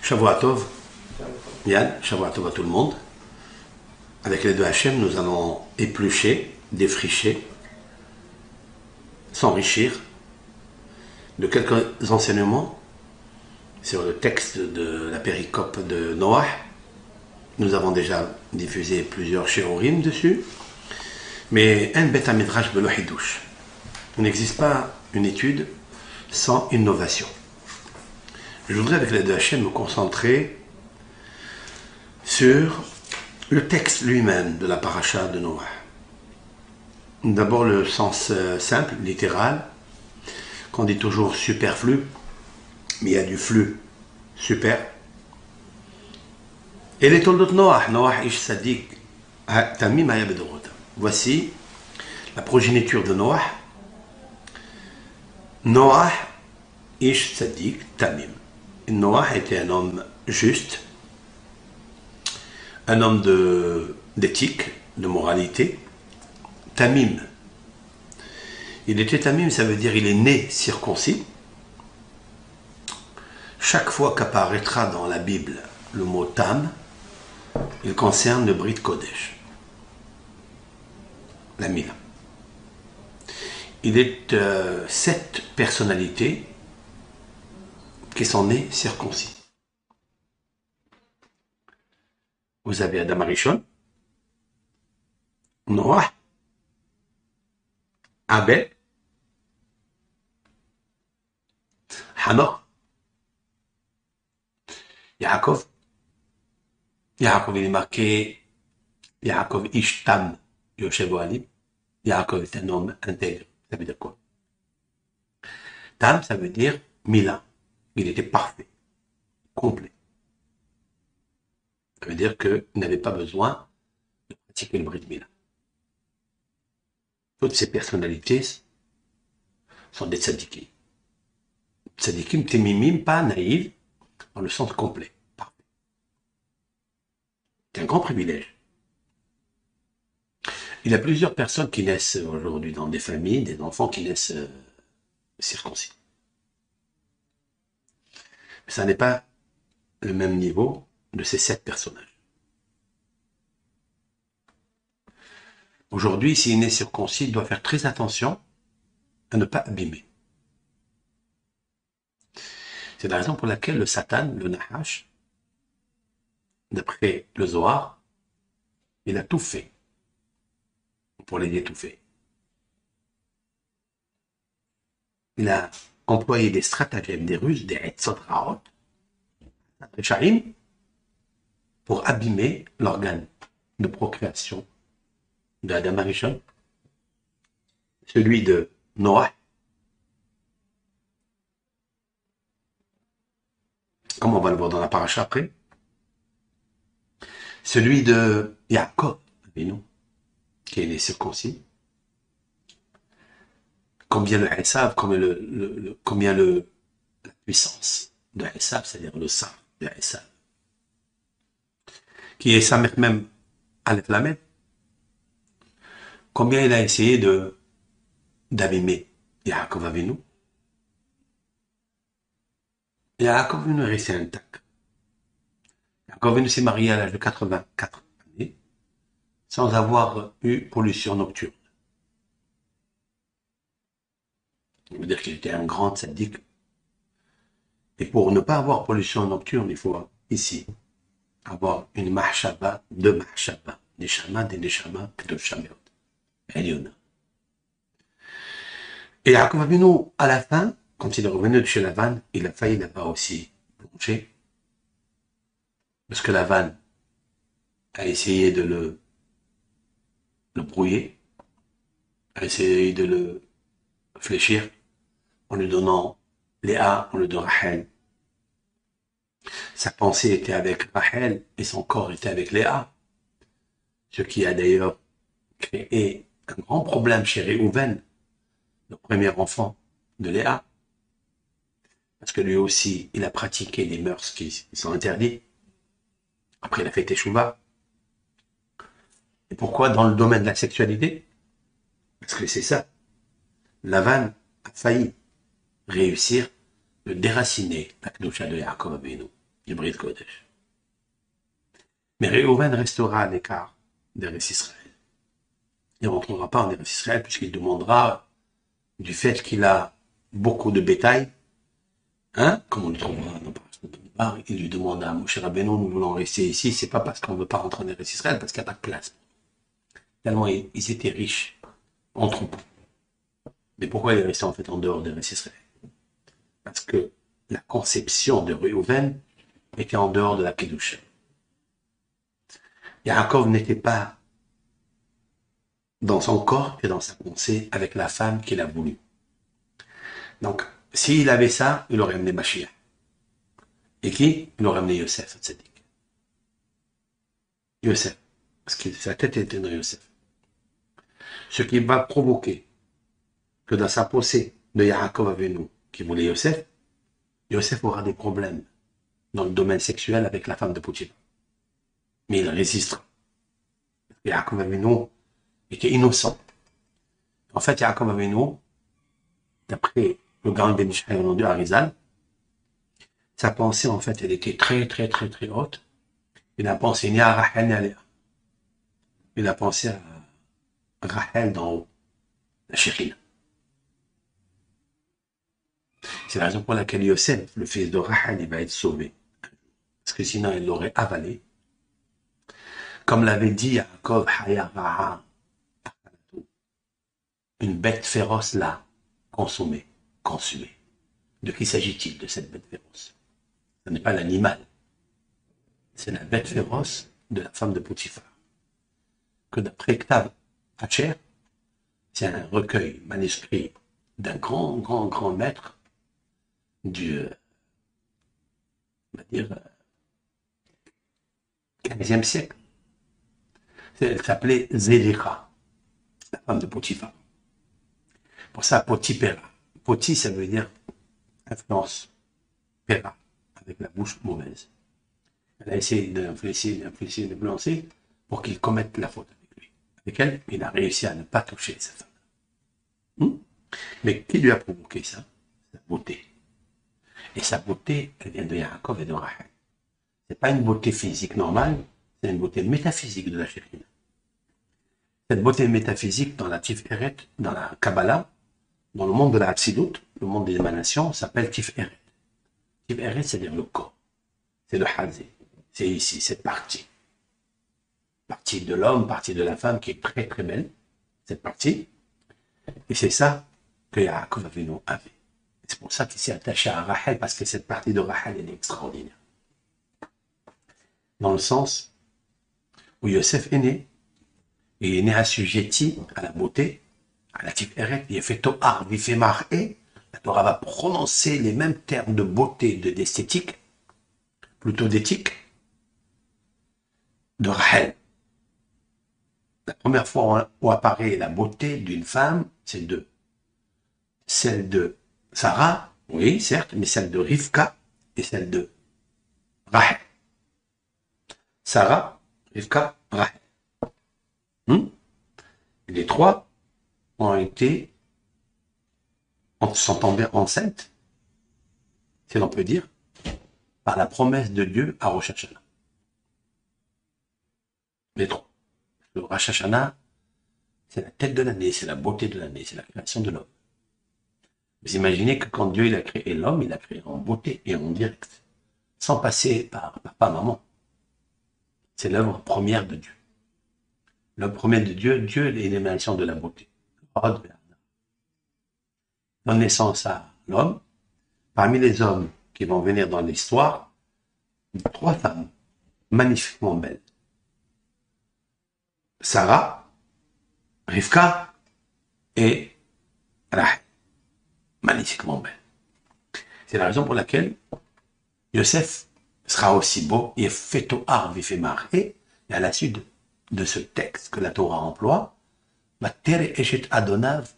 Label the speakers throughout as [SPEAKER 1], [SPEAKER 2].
[SPEAKER 1] Shavua Tov, Yann, Shavua Tov à tout le monde. Avec l'aide de Hachem, nous allons éplucher, défricher, s'enrichir de quelques enseignements sur le texte de la péricope de Noah. Nous avons déjà diffusé plusieurs shiurim dessus, mais un bet midrash belo hidouche. Il n'existe pas une étude sans innovation. Je voudrais avec l'aide de Hachem me concentrer sur le texte lui-même de la paracha de Noah. D'abord le sens simple, littéral, qu'on dit toujours superflu, mais il y a du flux super. Et les toldot Noah, Noah ish sadik, tamim haya bedorot. Voici la progéniture de Noah. Noah ish sadik, tamim. Noah était un homme juste, un homme d'éthique, de moralité, tamim. Il était tamim, ça veut dire il est né circoncis. Chaque fois qu'apparaîtra dans la Bible le mot tam, il concerne le Brit Kodesh, la Mila. Il est 7 personnalités qui sont nées circoncis. Vous avez Adam Arishon, Noah, Abel, Hanoch, Yaakov. Yaakov il est marqué Yaakov Ishtam Yoshev Ohalim. Yaakov est un homme intègre. Ça veut dire quoi? Tam, ça veut dire Mila. Il était parfait, complet. Ça veut dire qu'il n'avait pas besoin de pratiquer le Brit Mila. Toutes ces personnalités sont des tzadikim. Tzadikim, témimim, pas naïfs, dans le sens complet. Parfait. C'est un grand privilège. Il y a plusieurs personnes qui naissent aujourd'hui dans des familles, des enfants qui naissent circoncis. Mais ça n'est pas le même niveau de ces 7 personnages. Aujourd'hui, s'il est circoncis, il doit faire très attention à ne pas abîmer. C'est la raison pour laquelle le Satan, le Nahash, d'après le Zohar, il a tout fait pour les étouffer. Il a employé des stratagèmes, des ruses, des etzot raot, des sharim, pour abîmer l'organe de procréation de Adam Arishon, celui de Noah, comme on va le voir dans la paracha après, celui de Yaakov, qui est né circoncis, combien le Esav, combien la puissance de Esav, c'est-à-dire le sang de Esav, qui est sa mère même Aleph Lamed, combien il a essayé d'abîmer Yaakov Avinu. Yaakov Avinu est resté intact. Yaakov Avinu s'est marié à l'âge de 84 années, sans avoir eu pollution nocturne. Ça veut dire qu'il était un grand tzaddik. Et pour ne pas avoir pollution nocturne, il faut ici avoir une mahshaba, deux mahshaba, neshama, des neshama, kedosha meod, Eliona. Et Yaakov Avinu, à la fin, quand il est revenu de chez Lavan, il a failli là-bas aussi plonger. Parce que Lavan a essayé de le brouiller, a essayé de le fléchir, en lui donnant Léa, en lui donnant Rachel. Sa pensée était avec Rachel et son corps était avec Léa. Ce qui a d'ailleurs créé un grand problème chez Réhouven, le premier enfant de Léa. Parce que lui aussi, il a pratiqué des mœurs qui sont interdites. Après, il a fait Teshuvah. Et pourquoi dans le domaine de la sexualité? Parce que c'est ça. Lavan a failli réussir de déraciner la Kedusha de Yaakov Avinu. du Brit Kodesh. Mais Réhouven restera à l'écart d'Eretz Israël. Il ne rentrera pas en Eretz Israël puisqu'il demandera, du fait qu'il a beaucoup de bétail, hein, comme on le trouvera dans Parashat, il lui demande à Moshe Rabbeinu, nous voulons rester ici, c'est pas parce qu'on ne veut pas rentrer en Eretz Israël, parce qu'il n'y a pas de place. Tellement ils étaient riches en troupeaux. Mais pourquoi il est resté en fait en dehors d'Eretz Israël? Parce que la conception de Réhouven était en dehors de la Kedusha. Yaakov n'était pas dans son corps et dans sa pensée avec la femme qu'il a voulu. Donc, s'il avait ça, il aurait amené Mashiach. Et qui? Il aurait amené Yosef, Tzadik. Yosef. Parce que sa tête était dans Yosef. Ce qui va provoquer que dans sa pensée de Yaakov Avinu, qui voulait Yosef, Yosef aura des problèmes dans le domaine sexuel avec la femme de Potiphar. Mais il résistera. Yaakov Avinu était innocent. En fait, Yaakov Avinu, d'après le grand Ben Ishai au nom de Harizal, sa pensée, en fait, elle était très haute. Il a pensé ni à Rachel ni à Léa. Il a pensé à Rachel d'en haut, la Shekhinah. C'est la raison pour laquelle Yosef, le fils de Rachel, il va être sauvé. Parce que sinon, il l'aurait avalé. Comme l'avait dit Yaakov Hayaraha, une bête féroce l'a consumé. De qui s'agit-il de cette bête féroce? Ce n'est pas l'animal. C'est la bête féroce de la femme de Potiphar. Que d'après Ktav Hacher, c'est un recueil manuscrit d'un grand maître du, on va dire, 15e siècle. Elle s'appelait Zélécha, la femme de Potiphar. Pour ça, Potipera. Poti, ça veut dire influence. Pera, avec la bouche mauvaise. Elle a essayé d'influencer pour qu'il commette la faute avec lui. Avec elle, il a réussi à ne pas toucher sa femme. Mais qui lui a provoqué ça? Sa beauté. Et sa beauté, elle vient de Yaakov et de Rachel. C'est pas une beauté physique normale, c'est une beauté métaphysique de la Shekhinah. Cette beauté métaphysique dans la Tiferet, dans la Kabbalah, dans le monde de la Hatsidut, le monde des émanations, s'appelle Tiferet. Tiferet, c'est-à-dire le corps. C'est le Hazé. C'est ici, cette partie. Partie de l'homme, partie de la femme qui est très belle. Cette partie. Et c'est ça que Yaakov Avinu avait. C'est pour ça qu'il s'est attaché à Rachel, parce que cette partie de Rachel, elle est extraordinaire. Dans le sens où Yosef est né, il est né assujetti à la beauté, à la Tiferet, il est fait To'ar, il fait Mar'é. La Torah va prononcer les mêmes termes de beauté, d'esthétique, plutôt d'éthique, de Rachel. La première fois où apparaît la beauté d'une femme, c'est celle de Sarah, oui, certes, mais celle de Rivka et celle de Rachel. Sarah, Rivka, Rachel. Les trois sont tombés enceintes, si l'on peut dire, par la promesse de Dieu à Rosh Hashanah. Les trois. Le Rosh Hashanah, c'est la tête de l'année, c'est la beauté de l'année, c'est la création de l'homme. Vous imaginez que quand Dieu il a créé l'homme, il a créé en beauté et en direct, sans passer par papa, maman. C'est l'œuvre première de Dieu. L'œuvre première de Dieu, Dieu est l'émanation de la beauté. Donne naissance à l'homme. Parmi les hommes qui vont venir dans l'histoire, 3 femmes magnifiquement belles. Sarah, Rivka et Rachel. Magnifiquement belles. C'est la raison pour laquelle Yosef sera aussi beau, et fait To'ar, il fait marrer, et à la suite de ce texte que la Torah emploie, Vatere Eshet Adonav,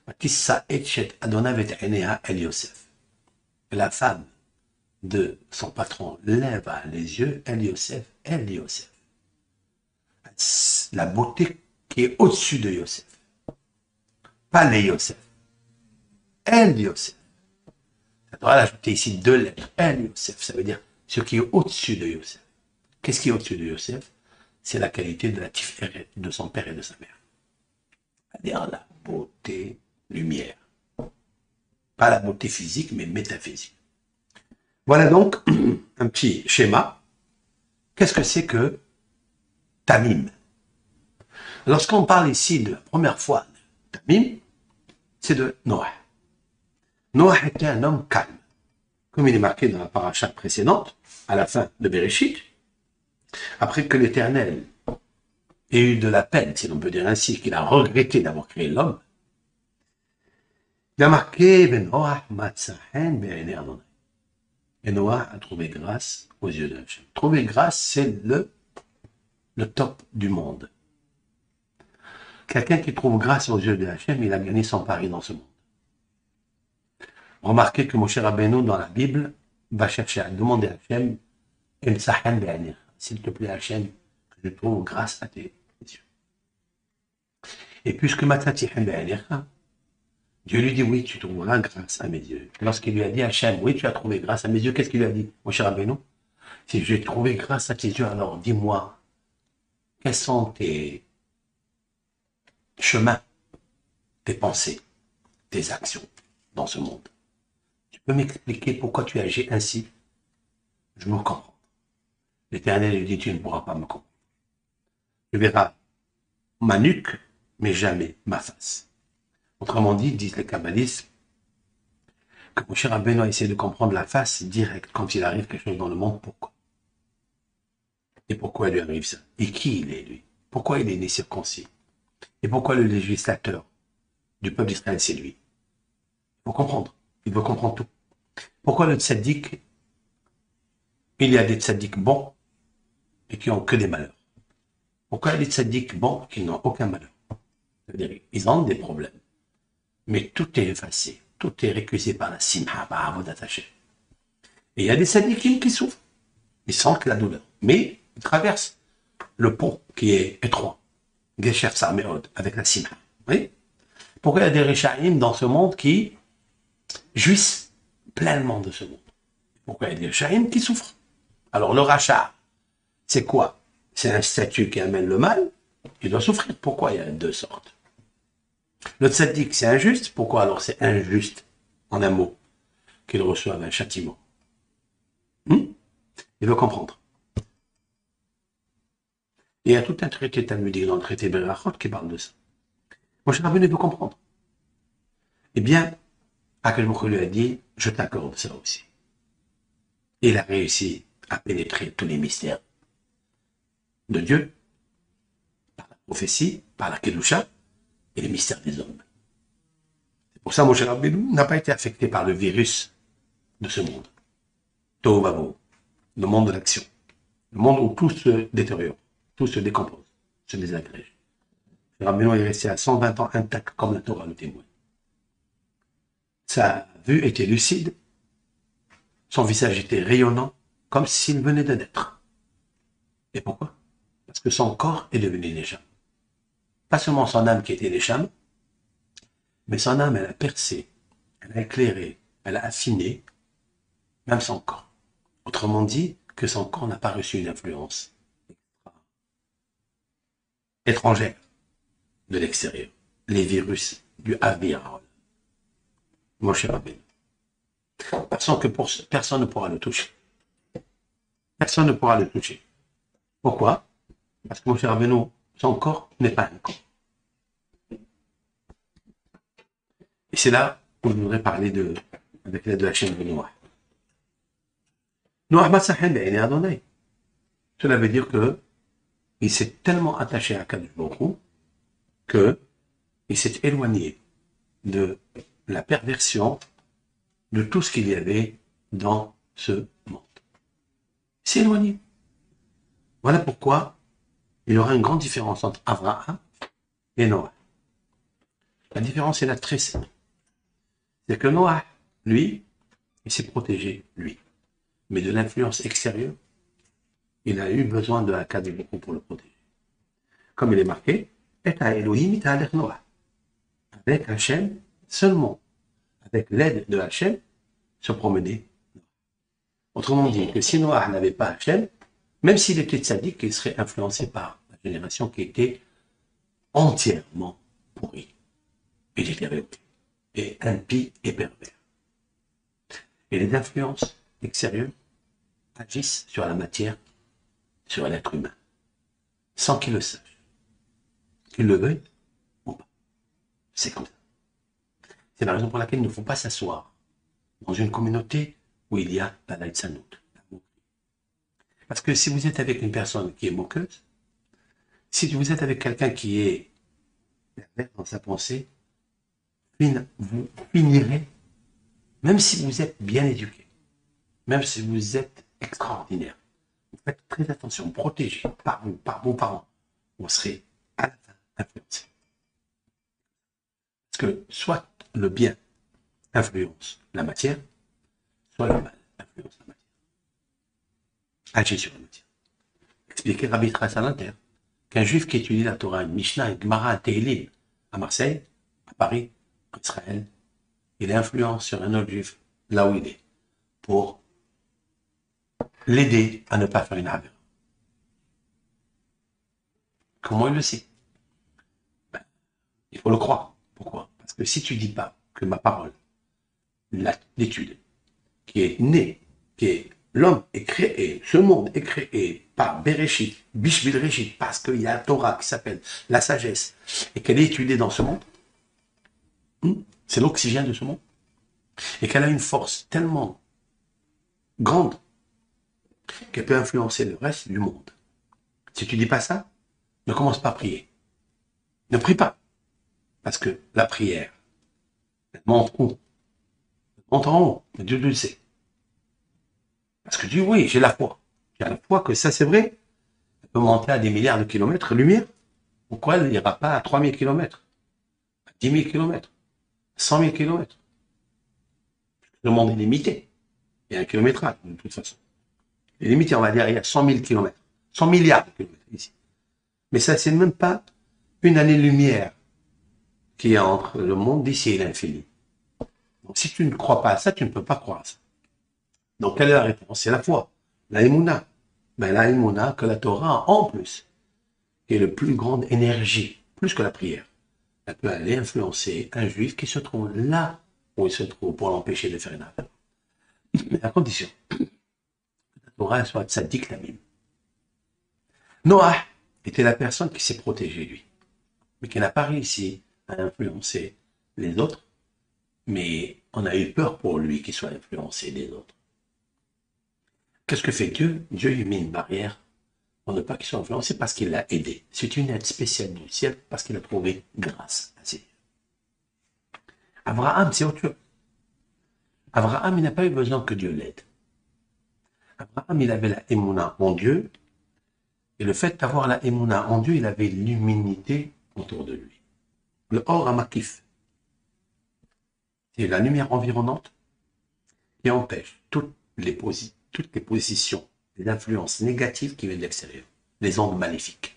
[SPEAKER 1] Vatissa Eshet Adonav et Enea El Yosef. La femme de son patron lève les yeux, El Yosef. La beauté qui est au-dessus de Yosef. Pas les Yosef. El Yosef. La Torah a ajouté ici 2 lettres. El Yosef, ça veut dire ce qui est au-dessus de Yosef. Qu'est-ce qui est au-dessus de Yosef? C'est la qualité de la tiferet de son père et de sa mère. C'est-à-dire la beauté, lumière. Pas la beauté physique, mais métaphysique. Voilà donc un petit schéma. Qu'est-ce que c'est que Tamim? Lorsqu'on parle ici de la première fois de Tamim, c'est de Noah. Noah était un homme calme. Comme il est marqué dans la paracha précédente, à la fin de Bereshit, après que l'Éternel ait eu de la peine, si l'on peut dire ainsi, qu'il a regretté d'avoir créé l'homme, il a marqué Noah matzahen be'enei Adonai. Et Noah a trouvé grâce aux yeux de Hachem. Trouver grâce, c'est le top du monde. Quelqu'un qui trouve grâce aux yeux de Hachem, il a gagné son pari dans ce monde. Remarquez que Moshe Rabbeinu, dans la Bible, va chercher à demander à Hachem, s'il te plaît Hachem, que je trouve grâce à tes yeux. Et puisque Dieu lui dit, oui, tu trouveras grâce à mes yeux. Lorsqu'il lui a dit, Hachem, oui, tu as trouvé grâce à mes yeux, qu'est-ce qu'il lui a dit, Moshe Rabbeinu? Si j'ai trouvé grâce à tes yeux, alors dis-moi, quels sont tes chemins, tes pensées, tes actions dans ce monde? Tu peux m'expliquer pourquoi tu agis ainsi? Je me comprends. L'Éternel lui dit, tu ne pourras pas me comprendre. Tu verras ma nuque, mais jamais ma face. Autrement dit, disent les kabbalistes, que Moshe Rabbeinu a essayé de comprendre la face directe quand il arrive quelque chose dans le monde. Pourquoi? Et pourquoi lui arrive ça? Et qui il est, lui? Pourquoi il est né circoncis? Et pourquoi le législateur du peuple d'Israël, c'est lui? Il faut comprendre. Il veut comprendre tout. Pourquoi le tzaddik, il y a des tzaddiks bons et qui ont que des malheurs? Pourquoi il y a des tzaddiks bons qui n'ont aucun malheur? C'est-à-dire, ils ont des problèmes. Mais tout est effacé. Tout est récusé par la simha, par Avodat Hashem. Et il y a des tzaddikim qui souffrent. Ils sentent la douleur. Mais ils traversent le pont qui est étroit. Gesher Sameod, avec la simha. Oui? Pourquoi il y a des Rechaim dans ce monde qui jouissent pleinement de ce monde? Pourquoi il y a des Rechaim qui souffrent? Alors le rachat, c'est quoi? C'est un statut qui amène le mal. Il doit souffrir. Pourquoi il y a deux sortes? Le tzaddik, c'est injuste. Pourquoi alors c'est injuste, en un mot, qu'il reçoive un châtiment? Il veut comprendre. Il y a tout un traité talmudique dans le traité Berachot qui parle de ça. Moshe Rabbeinu veut comprendre. Eh bien, Akadosh Baruch Hu lui a dit, je t'accorde ça aussi. Et il a réussi à pénétrer tous les mystères de Dieu, par la prophétie, par la Kedusha, et les mystères des hommes. C'est pour ça que Moshe Rabbeinu n'a pas été affecté par le virus de ce monde. Tohu Vavohu, le monde de l'action. Le monde où tout se détériore, tout se décompose, se désagrège. Rabbeinu est resté à 120 ans intact comme la Torah le témoigne. Sa vue était lucide, son visage était rayonnant, comme s'il venait de naître. Et pourquoi? Parce que son corps est devenu Neshama. Pas seulement son âme qui était Neshama, mais son âme, elle a percé, elle a éclairé, elle a affiné, même son corps. Autrement dit, que son corps n'a pas reçu une influence étrangère de l'extérieur. Les virus du Avirol. Moshe Rabbeinu. Personne ne pourra le toucher. Personne ne pourra le toucher. Pourquoi? Parce que Moshe Rabbeinu, son corps n'est pas un corps. Et c'est là où je voudrais parler avec l'aide de la chaîne de Noah. Noah Matzahen be'enei Adonai. Cela veut dire que il s'est tellement attaché à Akadosh Baruch Hu que il s'est éloigné de la perversion de tout ce qu'il y avait dans ce monde. Il s'est éloigné. Voilà pourquoi il y aura une grande différence entre Abraham et Noah. La différence est là très simple. C'est que Noah, lui, il s'est protégé, lui. Mais de l'influence extérieure, il a eu besoin de Akadosh Baruch Hu pour le protéger. Comme il est marqué, et à Elohim et à Noah. Avec Hachem, seulement avec l'aide de Hachem, se promener. Autrement dit, que si Noah n'avait pas Hachem, même s'il était tzaddik, il serait influencé par la génération qui était entièrement pourrie et détériorée, et impie et pervers. Et les influences extérieures agissent sur la matière, sur l'être humain, sans qu'il le sache, qu'il le veuille ou pas. C'est comme ça. C'est la raison pour laquelle il ne faut pas s'asseoir dans une communauté où il y a la laïtsanout. Parce que si vous êtes avec une personne qui est moqueuse, si vous êtes avec quelqu'un qui est pervers dans sa pensée, vous finirez, même si vous êtes bien éduqué, même si vous êtes extraordinaire, vous faites très attention, protégé par vous, par vos parents, vous serez à la fin influencé. Parce que soit le bien influence la matière, soit le mal influence la matière. Agit sur la matière. Expliquer Rabbi Trassalanter qu'un juif qui étudie la Torah, une Mishnah, une Gemara, un Tehillim à Marseille, à Paris, en Israël, il influence sur un autre juif là où il est pour l'aider à ne pas faire une avéra. Comment il le sait? Il faut le croire. Pourquoi? Parce que si tu dis pas que ma parole, l'étude, qui est née, qui est l'homme est créé, ce monde est créé par Bereshit, Bishbil Reshit, parce qu'il y a la Torah qui s'appelle la sagesse, et qu'elle est étudiée dans ce monde, c'est l'oxygène de ce monde, et qu'elle a une force tellement grande qu'elle peut influencer le reste du monde. Si tu dis pas ça, ne commence pas à prier. Ne prie pas. Parce que la prière, elle monte où? Elle monte en haut, mais Dieu le sait. Parce que tu dis, oui, j'ai la foi. J'ai la foi que ça c'est vrai. Elle peut monter à des milliards de kilomètres, lumière. Pourquoi elle n'ira pas à 3000 kilomètres, à 10 000 kilomètres, 100 000 kilomètres? Le monde est limité. Il y a un kilométrage, de toute façon. Il est limité, on va dire, il y a 100 000 kilomètres. 100 milliards de kilomètres ici. Mais ça, c'est même pas une année-lumière qui est entre le monde d'ici et l'infini. Donc, si tu ne crois pas à ça, tu ne peux pas croire à ça. Donc, quelle est la réponse? C'est la foi. La émouna. Ben, la émouna que la Torah, en plus, est le plus grande énergie, plus que la prière. Elle peut aller influencer un juif qui se trouve là où il se trouve pour l'empêcher de faire une affaire. Mais à condition que la Torah soit tzaddik la mime. Noah était la personne qui s'est protégée, lui, mais qui n'a pas réussi à influencer les autres, mais on a eu peur pour lui qu'il soit influencé des autres. Qu'est-ce que fait Dieu? Dieu lui met une barrière pour ne pas qu'il soit influencé parce qu'il l'a aidé. C'est une aide spéciale du ciel parce qu'il a trouvé grâce à ses. Abraham, c'est autre chose. Abraham, il n'a pas eu besoin que Dieu l'aide. Abraham, il avait la émouna en Dieu, et le fait d'avoir la émouna en Dieu, il avait l'humilité autour de lui. Le or amakif, c'est la lumière environnante qui empêche toutes les positions, les influences négatives qui viennent de l'extérieur, les ondes maléfiques.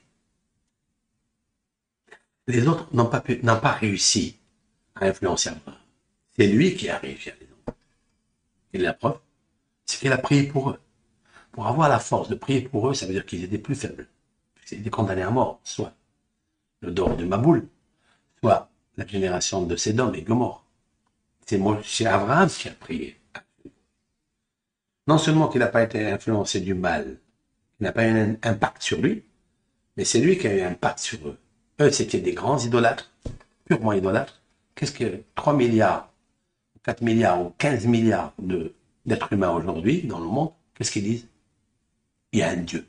[SPEAKER 1] Les autres n'ont pas réussi à influencer Abraham. C'est lui qui a réussi à les ondes. Et la preuve, c'est qu'il a prié pour eux. Pour avoir la force de prier pour eux, ça veut dire qu'ils étaient plus faibles. Ils étaient condamnés à mort, soit le dor de Maboul, soit la génération de Sédom et Gomorre. C'est Abraham qui a prié. Non seulement qu'il n'a pas été influencé du mal, il n'a pas eu un impact sur lui, mais c'est lui qui a eu un impact sur eux. Eux, c'était des grands idolâtres, purement idolâtres. Qu'est-ce que 3 milliards, 4 milliards ou 15 milliards d'êtres humains aujourd'hui dans le monde, qu'est-ce qu'ils disent? Il y a un Dieu.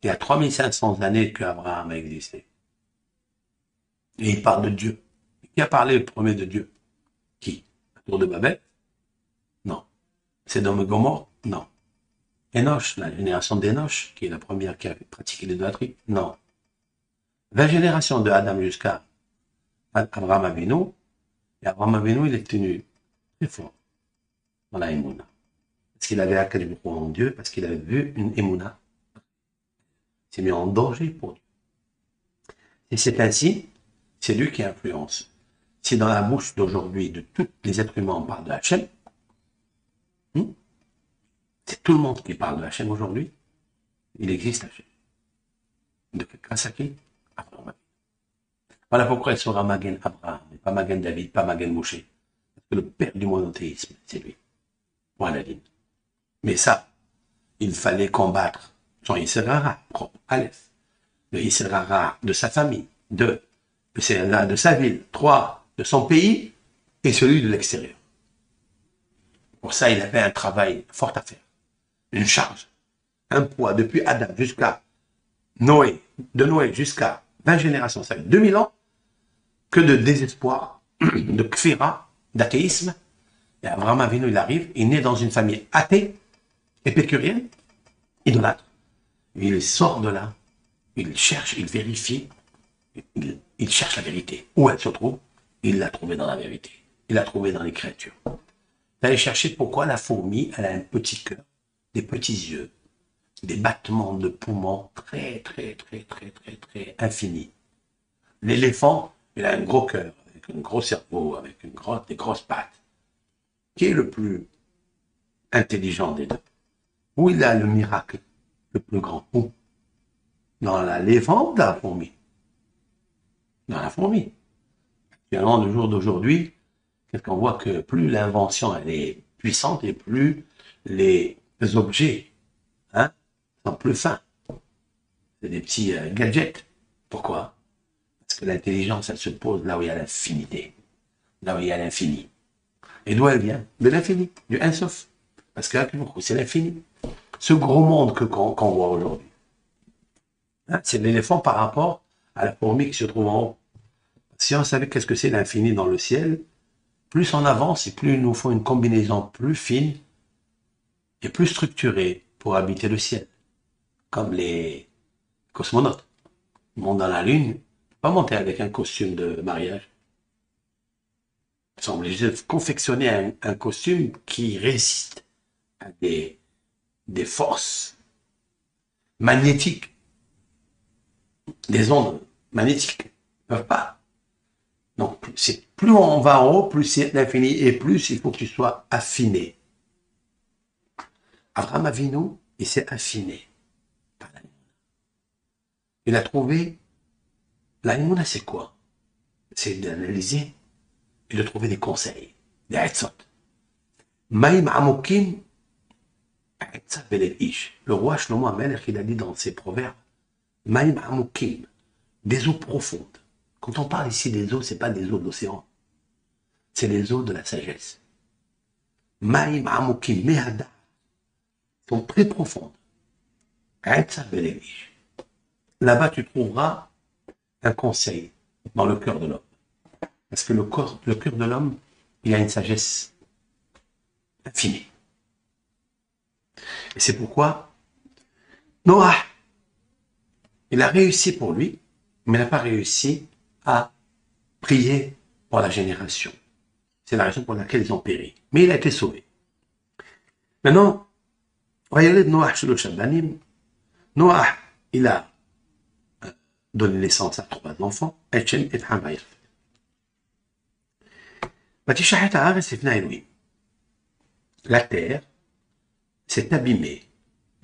[SPEAKER 1] Il y a 3500 années qu'Abraham a existé. Et il parle de Dieu. Qui a parlé le premier de Dieu? Qui? La tour de Babel? Non. Sodome et Gomorrhe? Non. Enoch, la génération d'Enoch, qui est la première qui a pratiqué l'idolâtrie? Non. 20 générations de Adam jusqu'à Abraham Avinu. Et Abraham Avinu, il est tenu très fort dans la Emouna. Parce qu'il avait accueilli en Dieu, parce qu'il avait vu une Emouna. Il s'est mis en danger pour Dieu. Et c'est ainsi, c'est lui qui influence. Si dans la bouche d'aujourd'hui, de tous les êtres humains, on parle de Hachem, Hmm? C'est tout le monde qui parle de Hachem aujourd'hui. Il existe Hachem. Grâce à qui? Abraham Avinu. Voilà pourquoi il sera Magen Abraham, pas Magen David, pas Magen Moshe. Parce que le père du monothéisme, c'est lui. Voilà. Mais ça, il fallait combattre son Yisserara propre, Aleph. Le Yisserara de sa famille. Deux, le Yisserara de sa ville. Trois, de son pays. Et celui de l'extérieur. Pour ça, il avait un travail fort à faire. Une charge. Un poids depuis Adam jusqu'à Noé. De Noé jusqu'à 20 générations. Ça fait 2000 ans que de désespoir, de kfira, d'athéisme. Et Abraham Avinu, il arrive, il naît dans une famille athée, épicurienne, idolâtre. Il sort de là, il cherche, il vérifie, il cherche la vérité. Où elle se trouve? Il l'a trouvée dans la vérité. Il l'a trouvée dans l'écriture. D'aller chercher pourquoi la fourmi, elle a un petit cœur, des petits yeux, des battements de poumons très infinis. L'éléphant, il a un gros cœur, avec un gros cerveau, avec des grosses pattes. Qui est le plus intelligent des deux? Où il a le miracle le plus grand? Où? Dans l'éléphant ou dans la fourmi? Dans la fourmi. Finalement, le jour d'aujourd'hui, qu'est-ce qu'on voit? Que plus l'invention elle est puissante et plus les objets sont plus fins. C'est des petits gadgets. Pourquoi? Parce que l'intelligence, elle se pose là où il y a l'infinité, là où il y a l'infini. Et d'où elle vient? De l'infini, du Ein-Sof. Parce que c'est l'infini. Ce gros monde qu'on voit aujourd'hui. C'est l'éléphant par rapport à la fourmi qui se trouve en haut. Si on savait qu'est-ce que c'est l'infini dans le ciel, plus on avance et plus il nous faut une combinaison plus fine et plus structurée pour habiter le ciel. Comme les cosmonautes. Ils montent dans la Lune, pas monter avec un costume de mariage. Ils sont obligés de confectionner un costume qui résiste à des forces magnétiques, des ondes magnétiques. Ils ne peuvent pas. Donc, plus on va en haut, plus c'est l'infini et plus il faut que tu sois affiné. Abraham Avinu, il s'est affiné. Il a trouvé, laImouna, c'est quoi? C'est d'analyser et de trouver des conseils, des etzot. Maïm Amokim, le roi Shlomo Amelech, il a dit dans ses proverbes, Maïm Amokim, des eaux profondes. Quand on parle ici des eaux, c'est pas des eaux de l'océan. C'est les eaux de la sagesse. Maïm Amokim, Mehada, sont très profondes. Là-bas, tu trouveras un conseil dans le cœur de l'homme. Parce que le cœur de l'homme, il a une sagesse infinie. Et c'est pourquoi Noah, il a réussi pour lui, mais il n'a pas réussi à prier pour la génération. C'est la raison pour laquelle ils ont péri. Mais il a été sauvé. Maintenant, voyez Noah chez le Shabbanim. Noah, il a donné naissance à 3 enfants, Etchem et Hamayr. La terre s'est abîmée,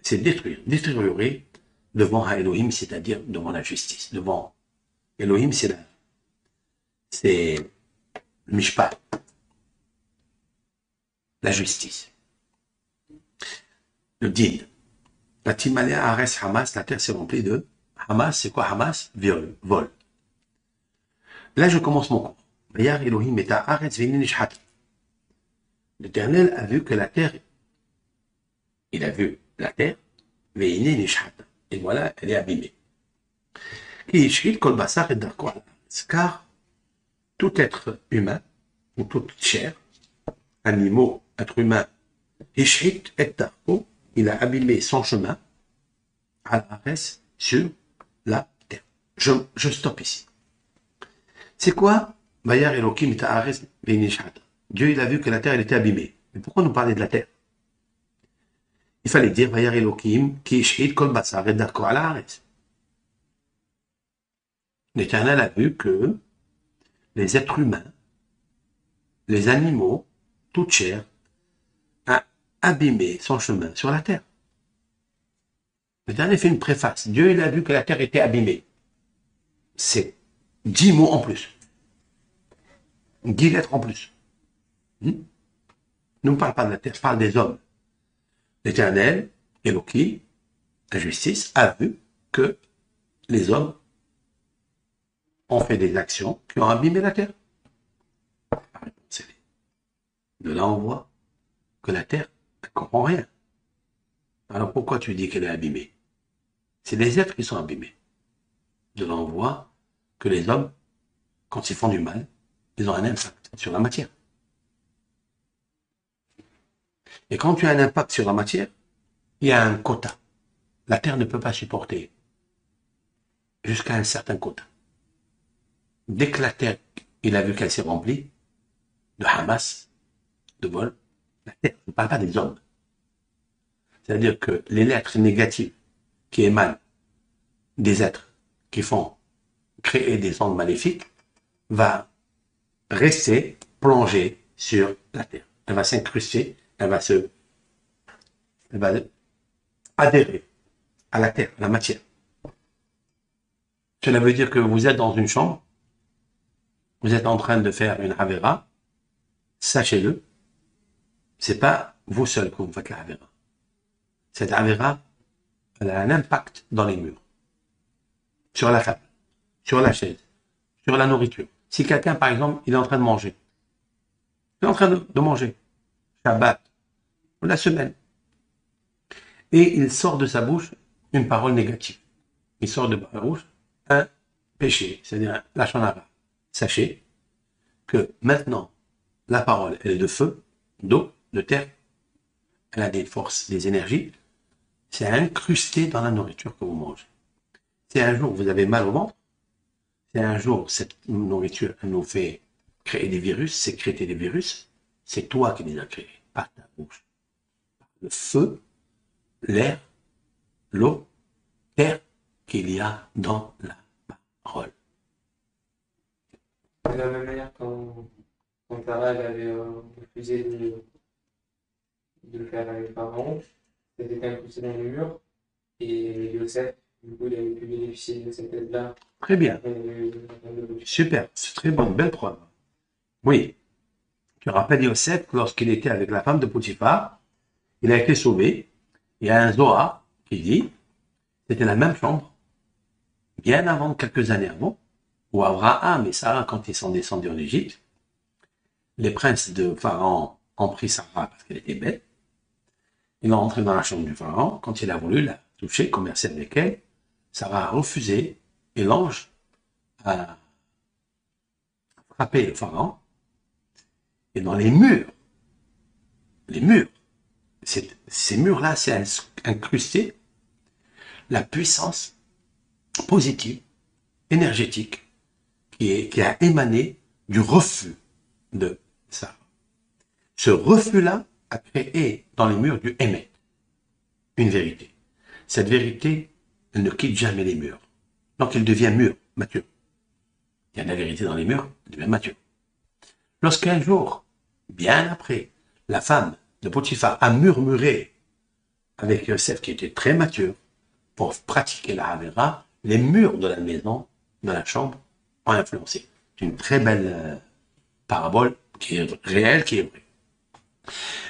[SPEAKER 1] s'est détériorée devant Elohim, c'est-à-dire devant la justice. Devant Elohim, c'est le Mishpat, la justice. Le din. La Timalé Ares Hamas, la terre s'est remplie de Hamas. C'est quoi Hamas? Vol. Là, je commence mon cours. L'Éternel a vu que la terre, il a vu la terre, et voilà, elle est abîmée. Car tout être humain, ou toute chair, animaux, être humain, il a abîmé son chemin à l'arrêt sur la terre. Je stoppe ici. C'est quoi? Dieu, il a vu que la terre, elle était abîmée. Mais pourquoi nous parler de la terre? Il fallait dire, l'Éternel a vu que les êtres humains, les animaux, toute chair, abîmé son chemin sur la terre. Le dernier fait une préface. Dieu, il a vu que la terre était abîmée. C'est 10 mots en plus. 10 lettres en plus. Ne parle pas de la terre, parle des hommes. L'Éternel, Elohim, la justice, a vu que les hommes ont fait des actions qui ont abîmé la terre. De là, on voit que la terre ne comprend rien. Alors pourquoi tu dis qu'elle est abîmée? C'est les êtres qui sont abîmés. De là, on voit que les hommes, quand ils font du mal, ils ont un impact sur la matière. Et quand tu as un impact sur la matière, il y a un quota. La terre ne peut pas supporter jusqu'à un certain quota. Dès que la terre, il a vu qu'elle s'est remplie de Hamas, de vol, la terre, je ne parle pas des hommes. C'est-à-dire que les lettres négatives qui émanent des êtres qui font créer des ondes maléfiques va rester plongée sur la terre. Elle va s'incruster, elle va adhérer à la terre, à la matière. Cela veut dire que vous êtes dans une chambre, vous êtes en train de faire une Havera, sachez-le, c'est pas vous seul que vous faites la Havera. Cette Havera, elle a un impact dans les murs, sur la table, sur la chaise, sur la nourriture. Si quelqu'un, par exemple, il est en train de manger, il est en train de manger, Shabbat, ou la semaine, et il sort de sa bouche une parole négative. Il sort de sa bouche un péché, c'est-à-dire la chanara. Sachez que maintenant, la parole, elle est de feu, d'eau, de terre, elle a des forces, des énergies, c'est incrusté dans la nourriture que vous mangez. Si un jour vous avez mal au ventre, si un jour cette nourriture elle nous fait créer des virus, sécréter des virus, c'est toi qui les as créés, pas ta bouche. Le feu, l'air, l'eau, terre qu'il y a dans la parole.
[SPEAKER 2] De la même manière, quand Sarah elle avait refusé de le faire avec Pharaon, c'était incrusté dans le mur, et Yosef, du coup, il avait pu bénéficier de cette aide-là.
[SPEAKER 1] Très bien. Super, c'est très bonne, belle preuve. Oui. Tu rappelles Yosef, lorsqu'il était avec la femme de Potiphar, il a été sauvé. Il y a un Zohar qui dit, c'était la même chambre, bien avant, quelques années avant, où Abraham et Sarah, quand ils sont descendus en Égypte, les princes de Pharaon ont pris Sarah parce qu'elle était belle. Ils l'ont entrée dans la chambre du Pharaon. Quand il a voulu la toucher, converser avec elle, Sarah a refusé et l'ange a frappé le Pharaon. Et dans les murs, ces murs-là, c'est incrusté la puissance positive, énergétique, qui a émané du refus de Sarah. Ce refus-là a créé dans les murs du Hémet une vérité. Cette vérité, elle ne quitte jamais les murs. Donc elle devient mûre, mature. Il y a de la vérité dans les murs, elle devient mature. Lorsqu'un jour, bien après, la femme de Potiphar a murmuré avec Yosef qui était très mature pour pratiquer la Havera, les murs de la maison, de la chambre, ont influencé. C'est une très belle parabole qui est réelle, qui est vraie.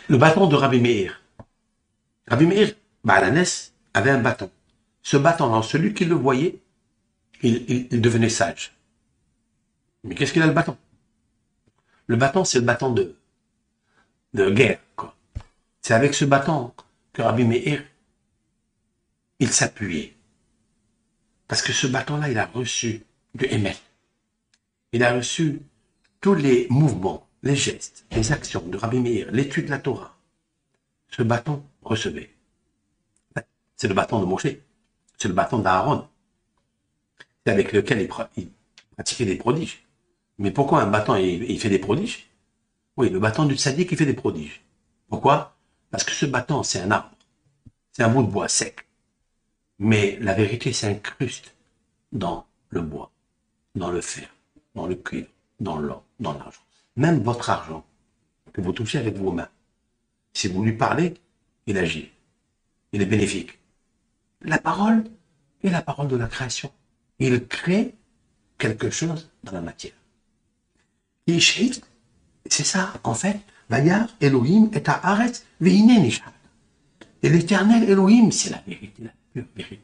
[SPEAKER 1] Le bâton de Rabbi Meir. Rabbi Meir, Baalanes, avait un bâton. Ce bâton-là, celui qui le voyait, il devenait sage. Mais qu'est-ce qu'il a le bâton? Le bâton, c'est le bâton de guerre, quoi. C'est avec ce bâton que Rabbi Meir, il s'appuyait. Parce que ce bâton-là, il a reçu du Hémet. Il a reçu tous les mouvements, les gestes, les actions de Rabbi Meir, l'étude de la Torah. Ce bâton recevait. C'est le bâton de Moshe. C'est le bâton d'Aaron. C'est avec lequel il pratiquait des prodiges. Mais pourquoi un bâton, il fait des prodiges? Oui, le bâton du tzaddik, il fait des prodiges. Pourquoi? Parce que ce bâton, c'est un arbre. C'est un bout de bois sec. Mais la vérité s'incruste dans le bois, dans le fer, dans le cuivre, dans l'or, dans l'argent. Même votre argent, que vous touchez avec vos mains. Si vous lui parlez, il agit. Il est bénéfique. La parole est la parole de la création. Il crée quelque chose dans la matière. C'est ça, en fait. Vayar Elohim et Haaretz ve'hine nishad. Et l'éternel Elohim, c'est la vérité, la pure vérité.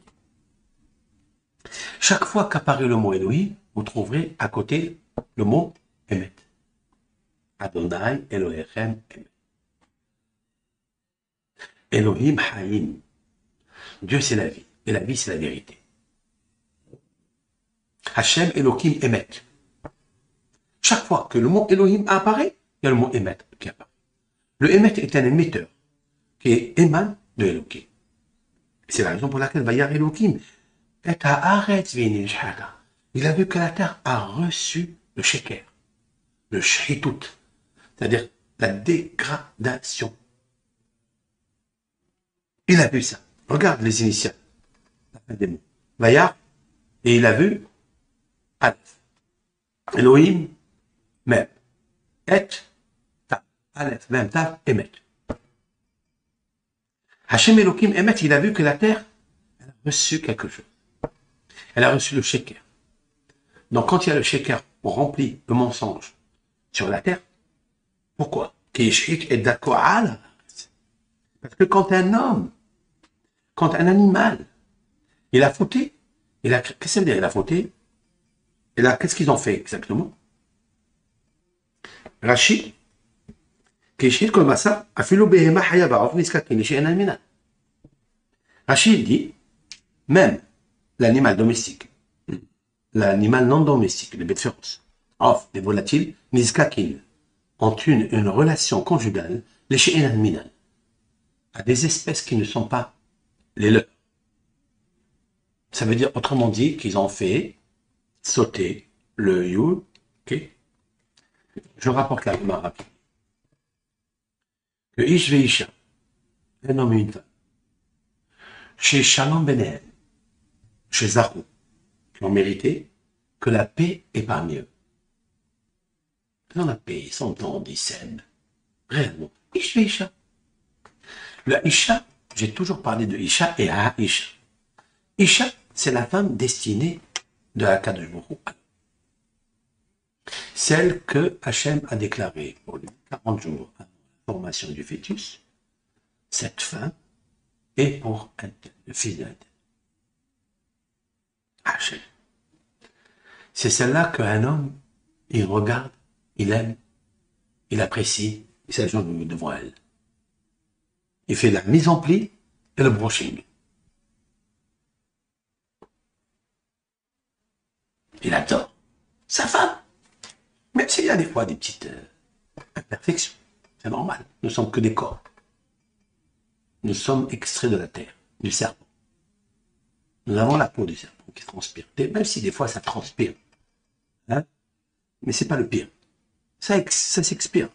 [SPEAKER 1] Chaque fois qu'apparaît le mot Elohim, vous trouverez à côté le mot Emet. Adonai Elohechem Emet. Elohim Haïm. Dieu, c'est la vie. Et la vie, c'est la vérité. Hachem Elohim Emet. Chaque fois que le mot Elohim apparaît, il y a le mot Emet qui apparaît. Le Emet est un émetteur qui émane de Elohim. C'est la raison pour laquelle Vayar Elohim est à Haaretz ve'hine nishad. Il a vu que la terre a reçu le sheker, le shhitout, c'est-à-dire la dégradation. Il a vu ça. Regarde les initiales. La fin des mots. Vayar, et il a vu Aleph. Elohim, Mem. Et, Tav. Aleph, Mem, Tav, Emet. Hachem Elohim, Emet, il a vu que la terre elle a reçu quelque chose. Elle a reçu le sheker. Donc quand il y a le sheker, on remplit le mensonge sur la terre. Pourquoi? Parce que quand un homme, quand un animal, il a fauté, qu'est-ce que ça veut dire il a fauté? Et là, qu'est-ce qu'ils ont fait exactement? Rachid, Rachid dit, même l'animal domestique, l'animal non domestique, les bêtes féroces, les volatiles, nizkakin, ont une relation conjugale, les she'enan minan, à des espèces qui ne sont pas les leurs. Ça veut dire, autrement dit, qu'ils ont fait sauter le yud, ok? Je rapporte la Gemara rapide. Que Ish ve'isha, un homme et une femme, chez Shalom Benehem, chez Zahou, qui ont mérité que la paix est parmi eux. Dans la paix, ils s'entendent, ils s'aiment. Réellement. Ish ve'isha. Le Isha, j'ai toujours parlé de Isha et Ha-Isha. Isha, c'est la femme destinée de Akadosh Baruch Hu. Celle que Hachem a déclarée pour lui 40 jours avant la formation du fœtus. Cette femme est pour le fils de Hachem. C'est celle-là qu'un homme, il regarde, il aime, il apprécie, il s'agenouille devant elle. Il fait la mise en pli et le brushing. Il adore sa femme. Même s'il y a des fois des petites imperfections. C'est normal. Nous ne sommes que des corps. Nous sommes extraits de la terre, du serpent. Nous avons la peau du serpent qui transpire. Même si des fois ça transpire. Hein? Mais c'est pas le pire. Ça s'expire.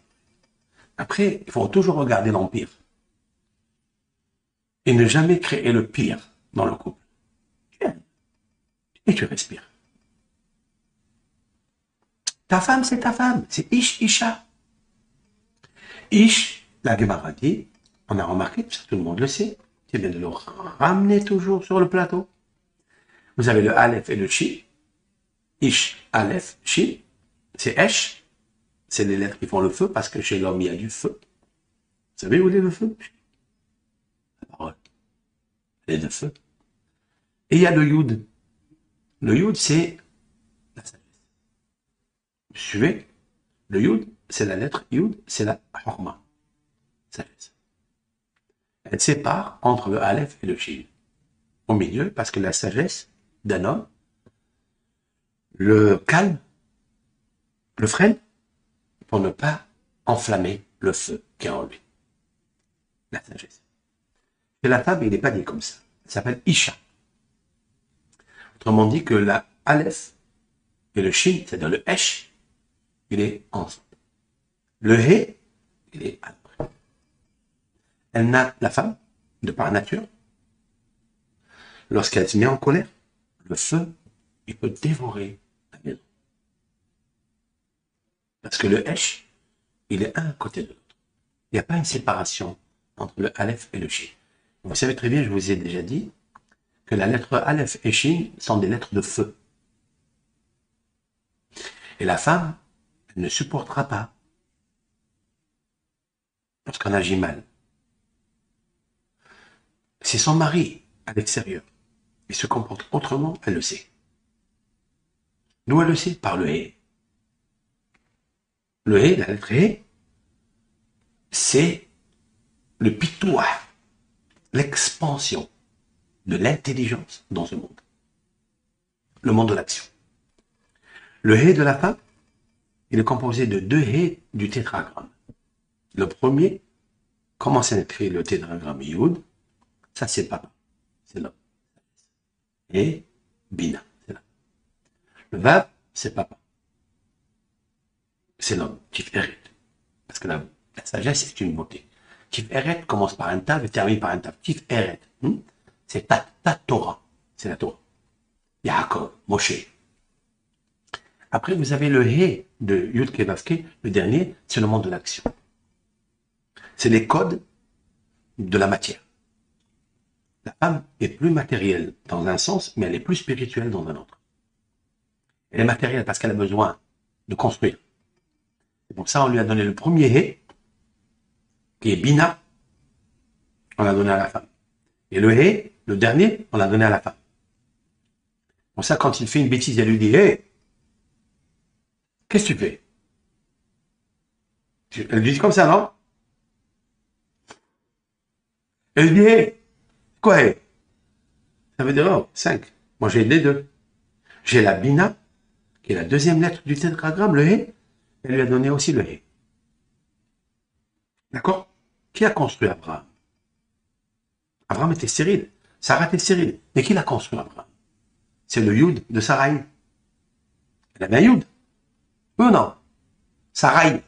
[SPEAKER 1] Après, il faut toujours regarder l'empire. Et ne jamais créer le pire dans le couple. Et tu respires. Ta femme, c'est ta femme. C'est Ish, Isha. Ish, la Gemara dit, on a remarqué, tout le monde le sait, c'est bien de le ramener toujours sur le plateau. Vous avez le Aleph et le Shi. Ish, Aleph, Shi. C'est Esh. C'est les lettres qui font le feu, parce que chez l'homme, il y a du feu. Vous savez où est le feu? La parole. Elle est de feu. Et il y a le Yud. Le Yud, c'est la sagesse. Vous suivez? Le Yud, c'est la lettre Yud, c'est la Horma. Sagesse. Elle sépare entre le Aleph et le Shin. Au milieu, parce que la sagesse d'un homme le calme, le freine, pour ne pas enflammer le feu qui est en lui. La sagesse. Et la femme, il n'est pas dit comme ça. Elle s'appelle Isha. Autrement dit que la Aleph et le Shin, c'est-à-dire le Esh, il est ensemble. Le He, il est après. Elle n'a, la femme, de par nature, lorsqu'elle se met en colère, le feu, il peut dévorer la maison. Parce que le Esh, il est un à côté de l'autre. Il n'y a pas une séparation entre le Aleph et le Shin. Vous savez très bien, je vous ai déjà dit, que la lettre Aleph et Shin sont des lettres de feu. Et la femme, elle ne supportera pas lorsqu'on agit mal. Si son mari, à l'extérieur, il se comporte autrement, elle le sait. D'où elle le sait? Par le hé. Le hé, la lettre hé, c'est le pitouah, l'expansion de l'intelligence dans ce monde. Le monde de l'action. Le hé de la femme, il est composé de 2 hé du tétragramme. Le premier, comment s'écrit le tétragramme Yud? Ça, c'est papa. C'est l'homme. Et Bina, c'est là. Le Vav, c'est papa. C'est l'homme. Tiferet. Parce que la sagesse est une beauté. Tiferet commence par un tav et termine par un tav. Tiferet. C'est ta Torah. C'est la Torah. Yaakov, Moshe. Après, vous avez le He de Yud Kevavke. Le dernier, c'est le monde de l'action. C'est les codes de la matière. La femme est plus matérielle dans un sens, mais elle est plus spirituelle dans un autre. Elle est matérielle parce qu'elle a besoin de construire. C'est pour ça on lui a donné le premier He, qui est Bina, on l'a donné à la femme. Et le He, le dernier, on l'a donné à la femme. Pour ça, quand il fait une bêtise, elle lui dit, Hey, qu'est-ce que tu fais? Elle lui dit comme ça, non? Elle lui dit, Hey, quoi, hey? Ça veut dire, oh, 5. Moi, j'ai les deux. J'ai la Bina, qui est la deuxième lettre du tétragramme, le He. Elle lui a donné aussi le He. D'accord? Qui a construit Abraham? Abraham était stérile. Sarah était stérile. Mais qui l'a construit, Abraham? C'est le Yud de Sarai. Elle avait un Yud. Oui ou non? Sarai.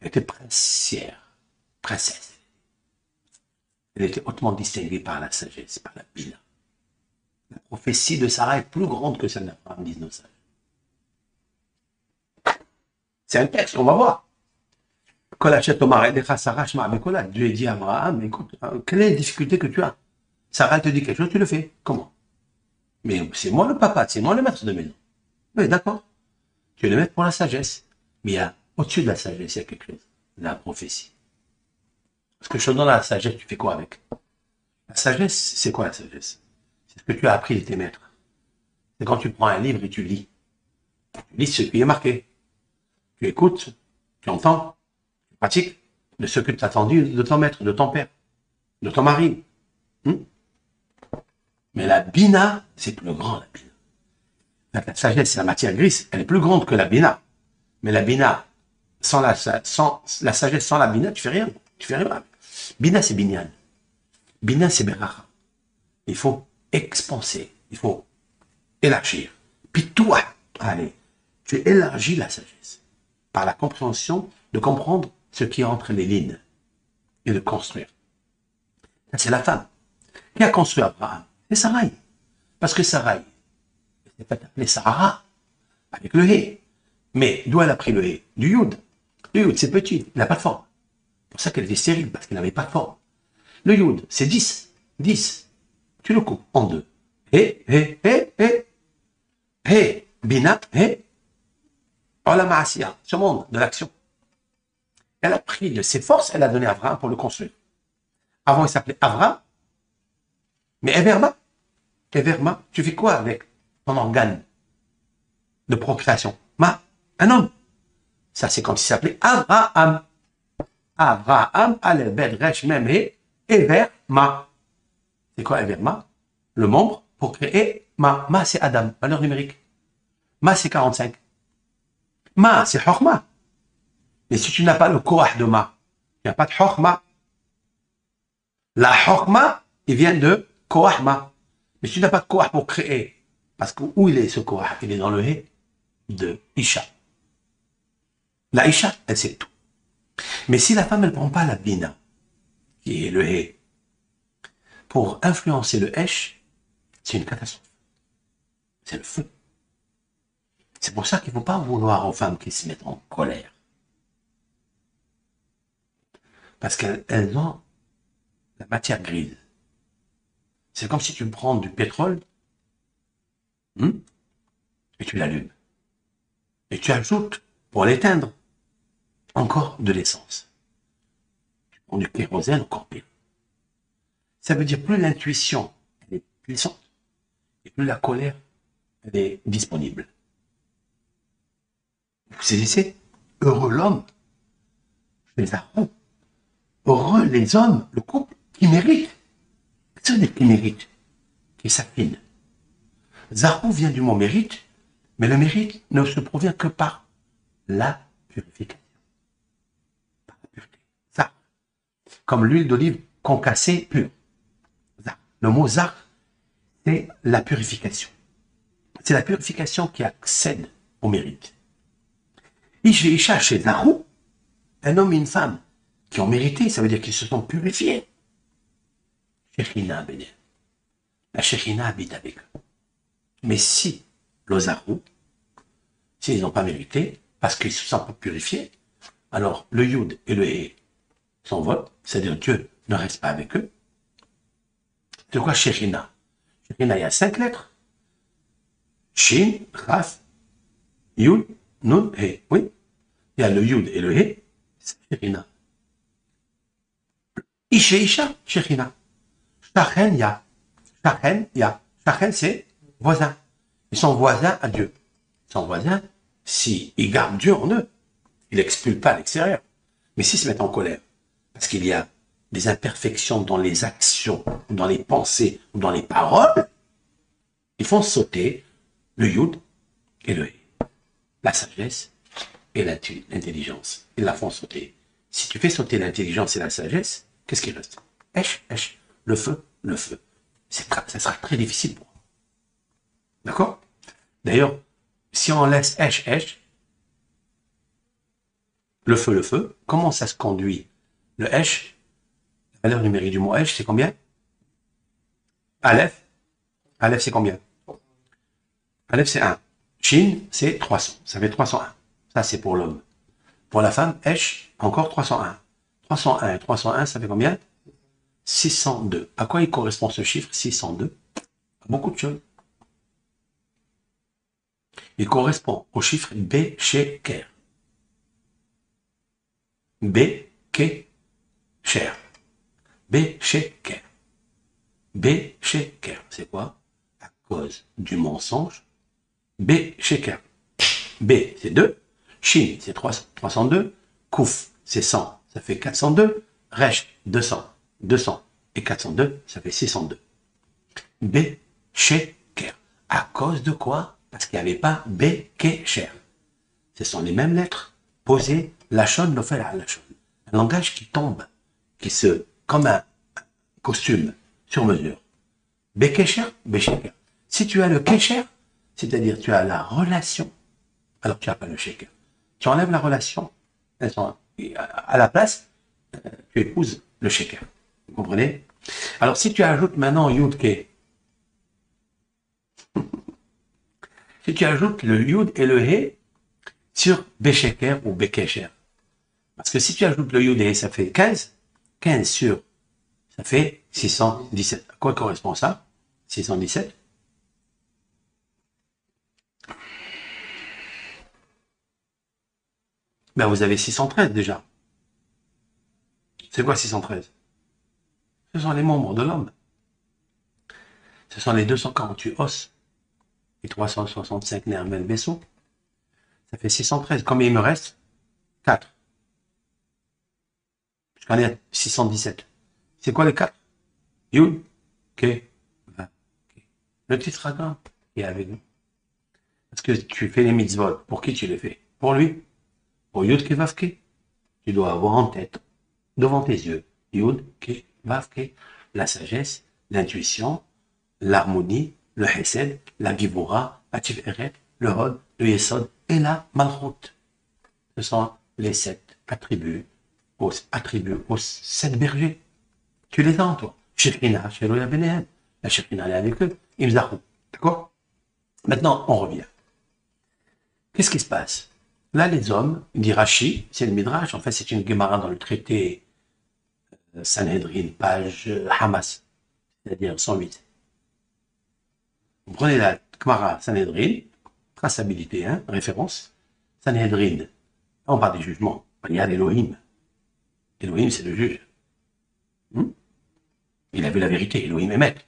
[SPEAKER 1] Elle était princière. Princesse. Elle était hautement distinguée par la sagesse, par la Bina. La prophétie de Sarah est plus grande que celle d'Abraham, disent nos sages. C'est un texte, on va voir. Dieu dit à Abraham, écoute, quelle est la difficulté que tu as? Sarah te dit quelque chose, tu le fais. Comment? Mais c'est moi le papa, c'est moi le maître de maison. Oui, d'accord. Tu es le maître pour la sagesse. Mais il y a, au-dessus de la sagesse, il y a quelque chose. La prophétie. Parce que je te donne la sagesse, tu fais quoi avec? La sagesse, c'est quoi la sagesse? C'est ce que tu as appris de tes maîtres. C'est quand tu prends un livre et tu lis. Tu lis ce qui est marqué. Tu écoutes, tu entends, tu pratiques de ce que tu as entendu de ton maître, de ton père, de ton mari. Mais la Bina, c'est plus grand, la Bina. La sagesse, c'est la matière grise, elle est plus grande que la Bina. Mais la Bina, sans la sagesse, sans la Bina, tu fais rien. Tu fais rien. Bina, c'est Binyan. Bina, c'est Beracha. Il faut expanser, il faut élargir. Puis toi, allez, tu élargis la sagesse par la compréhension de comprendre ce qui est entre les lignes et de construire. C'est la femme qui a construit Abraham. C'est Sarai. Parce que Sarai, elle s'est fait appeler Sarah avec le He. Mais d'où elle a pris le He? Du Yud. Le Yud, c'est petit, il n'a pas de forme. C'est pour ça qu'elle était stérile, parce qu'elle n'avait pas de forme. Le Yud, c'est 10. 10. Tu le coupes en deux. Bina, Olam Asiya, ce monde de l'action. Elle a pris de ses forces, elle a donné à Abraham pour le construire. Avant, il s'appelait Abraham. Mais Everma, tu fais quoi avec ton organe de procréation? Un homme. Ça, c'est quand il s'appelait Abraham. Abraham, Alef, Bet, Resh, Mem, Everma. C'est quoi Everma? Le membre pour créer Ma, c'est Adam, valeur numérique. Ma, c'est 45. Ma, c'est Chorma. Mais si tu n'as pas le koach de Ma, il n'y a pas de Chorma. La Chorma, il vient de Koachma. Mais si tu n'as pas de koach pour créer, parce que où il est ce koach? Il est dans le He de Isha. La Isha, elle sait tout. Mais si la femme, elle ne prend pas la Bina, qui est le He, pour influencer le Hesh, c'est une catastrophe. C'est le feu. C'est pour ça qu'il ne faut pas vouloir aux femmes qui se mettent en colère. Parce qu'elles ont la matière grise. C'est comme si tu prends du pétrole et tu l'allumes. Et tu ajoutes, pour l'éteindre, encore de l'essence. Tu prends du kérosène, encore pire. Ça veut dire plus l'intuition elle est puissante et plus la colère elle est disponible. Vous saisissez? Heureux l'homme, les arômes. Heureux les hommes, le couple, qui mérite. Ce n'est qui mérite, qui s'affine. Zarou vient du mot mérite, mais le mérite ne se provient que par la purification. Par la pureté. Zar. Comme l'huile d'olive concassée pure. Zar. Le mot zar, c'est la purification. C'est la purification qui accède au mérite. Isha chez Zarou, un homme et une femme qui ont mérité, ça veut dire qu'ils se sont purifiés. Shekhinah béné. La Shekhinah habite avec eux. Mais si le Zarou, s'ils n'ont pas mérité, parce qu'ils ne se sont pas purifiés, alors le Yud et le He s'envolent, c'est-à-dire Dieu ne reste pas avec eux. C'est quoi Shekhinah? Shekhinah, il y a 5 lettres. Shin, Raf, Yud, Nun, He. Oui, il y a le Yud et le He, c'est Shekhinah. Isha, Shekhinah. Shachen, ya. Shachen, ya. Shachen, c'est voisin. Ils sont voisins à Dieu. Ils sont voisins s'ils gardent Dieu en eux. Ils n'expulsent pas à l'extérieur. Mais s'ils se mettent en colère, parce qu'il y a des imperfections dans les actions, ou dans les pensées, ou dans les paroles, ils font sauter le Yud et le He. La sagesse et l'intelligence. Ils la font sauter. Si tu fais sauter l'intelligence et la sagesse, qu'est-ce qui reste? Esh, le feu, le feu. Ça sera très difficile pour moi. D'accord? D'ailleurs, si on laisse esh, le feu, comment ça se conduit? Le esh, la valeur numérique du mot esh, c'est combien? Aleph c'est combien? Aleph, c'est 1. Shin, c'est 300. Ça fait 301. Ça, c'est pour l'homme. Pour la femme, esh, encore 301. 301 et 301, ça fait combien? 602. À quoi il correspond ce chiffre 602? À beaucoup de choses. Il correspond au chiffre Bécheker. Bécheker. Bécheker. Bécheker. C'est quoi? À cause du mensonge. Bécheker. B, c'est 2. Shin, c'est 302. Kouf, c'est 100. Ça fait 402. Resh, 200. 200 et 402, ça fait 602. Bécheker. À cause de quoi? Parce qu'il n'y avait pas Békecher. Ce sont les mêmes lettres posées, la chonne, le fait, la chonne. Un langage qui tombe, comme un costume sur mesure. Békecher, Bécheker. Si tu as le Kecher, c'est-à-dire tu as la relation, alors tu n'as pas le Sheker. Tu enlèves la relation, à la place, tu épouses le Sheker. Vous comprenez? Alors, si tu ajoutes maintenant Yud Ke, si tu ajoutes le Yud et le He sur Bécheker ou Békecher, parce que si tu ajoutes le Yud et He, ça fait 15, 15 sur, ça fait 617. À quoi correspond ça? 617. Ben, vous avez 613 déjà. C'est quoi 613? Ce sont les membres de l'homme. Ce sont les 248 os et 365 nerfs même vaisseaux. Ça fait 613. Combien il me reste? 4. J'en ai à 617. C'est quoi les 4? Yud, Ke, Va, Ke. Le tétragramme qui est avec nous. Parce que tu fais les mitzvot. Pour qui tu les fais? Pour lui. Pour Yud, Ke, Vav, Ke. Tu dois avoir en tête, devant tes yeux, Yud, Ke, Vav, Ke. La sagesse, l'intuition, l'harmonie, le Hesed, la Gibora, la Tiferet, le Hod, le Yesod et la Malchut. Ce sont les 7 attributs aux 7 bergers. Tu les as en toi. Shekhina, Sheloya Benehem. La Shekhina, elle est avec eux. Imzahou. D'accord? Maintenant, on revient. Qu'est-ce qui se passe? Là, les hommes, dit Rashi, c'est le Midrash, en fait, c'est une Gemara dans le traité Sanhedrin, page Hamas, c'est-à-dire 108. Vous prenez la Gemara Sanhedrin, traçabilité, hein, référence, Sanhedrin, on parle des jugements, il y a l'Elohim. Elohim, c'est le juge. Il a vu la vérité, Elohim est maître.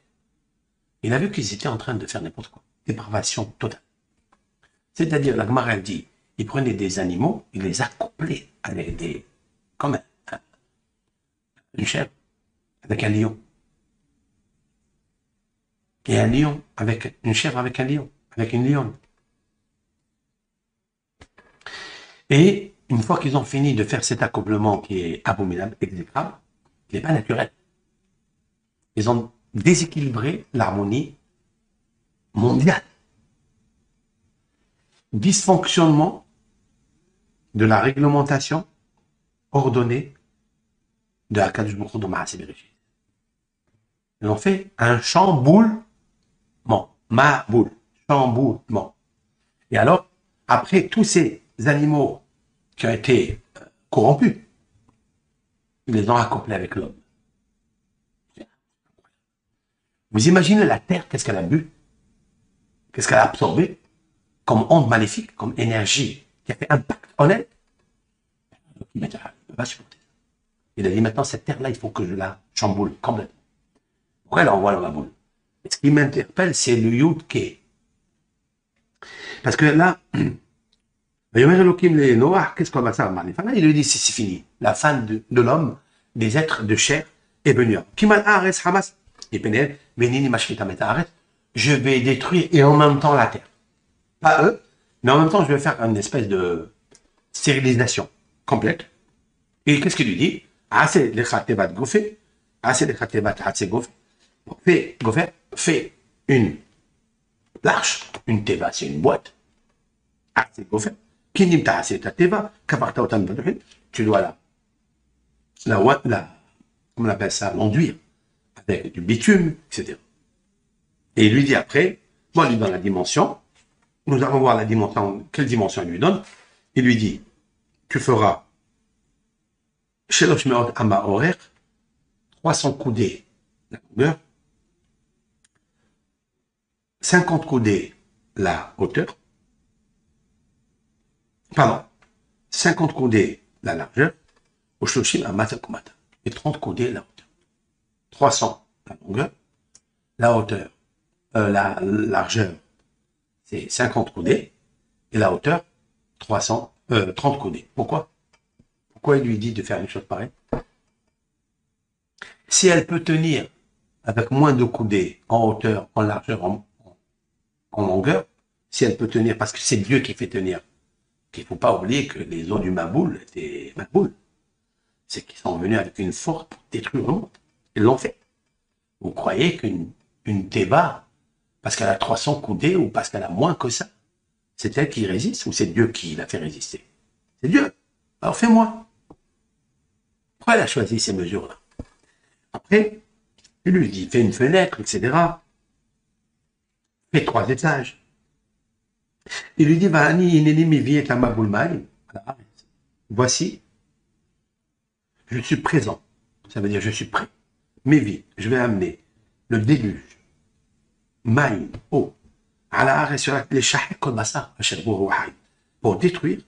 [SPEAKER 1] Il a vu qu'ils étaient en train de faire n'importe quoi. Dépravation totale. C'est-à-dire, la Gemara dit, il prenait des animaux, il les accouplait avec des, comme une chèvre, avec un lion. Et un lion, avec une chèvre avec un lion, avec une lionne. Et une fois qu'ils ont fini de faire cet accouplement qui est abominable, exécrable, il n'est pas naturel. Ils ont déséquilibré l'harmonie mondiale. Dysfonctionnement de la réglementation ordonnée de Akadosh Baruch Hu de Maaseh Bereshit. Ils ont fait un chamboulement. Chamboulement. Et alors, après tous ces animaux qui ont été corrompus, ils les ont accouplés avec l'homme. Vous imaginez la terre, qu'est-ce qu'elle a bu? Qu'est-ce qu'elle a absorbé comme onde maléfique, comme énergie qui a fait impact en elle? Il va supporter. Il a dit maintenant, cette terre-là, il faut que je la chamboule complètement. Pourquoi elle envoie dans la boule? Et ce qui m'interpelle, c'est le Yud-Ke. Parce que là, qu'est-ce qu'on va faire? Il lui dit, c'est fini. La fin de l'homme, des êtres de chair est venue. Je vais détruire et en même temps la terre. Pas eux, mais en même temps, je vais faire une espèce de stérilisation complète. Et qu'est-ce qu'il lui dit? Fais une l'arche, une teva, c'est une boîte. Tu dois comment on appelle ça, l'enduire avec du bitume, etc. Et il lui dit après, bon, il lui donne la dimension, nous allons voir la dimension, quelle dimension il lui donne. Il lui dit, tu feras Shelosh Meot Ama Orer, 300 coudées la longueur, 50 coudées la hauteur, pardon, 50 coudées la largeur, au Shoshim Amata Kumata, et 30 coudées la hauteur. 300 la longueur, la hauteur, la largeur, c'est 50 coudées, et la hauteur, 30 coudées. Pourquoi? Pourquoi il lui dit de faire une chose pareille? Si elle peut tenir avec moins de coudées en hauteur, en largeur, en longueur, si elle peut tenir, parce que c'est Dieu qui fait tenir, qu'il ne faut pas oublier que les eaux du Maboul étaient Maboul. C'est qu'ils sont venus avec une force pour détruire le monde. Ils l'ont fait. Vous croyez qu'une Théba, parce qu'elle a 300 coudées ou parce qu'elle a moins que ça, c'est elle qui résiste ou c'est Dieu qui l'a fait résister? C'est Dieu. Alors fais-moi. Pourquoi elle a choisi ces mesures-là? Après, il lui dit, fais une fenêtre, etc. Fais 3 étages. Il lui dit, voici, je suis présent. Ça veut dire, je suis prêt. Mes vies, je vais amener le déluge, maïm, eau, pour détruire,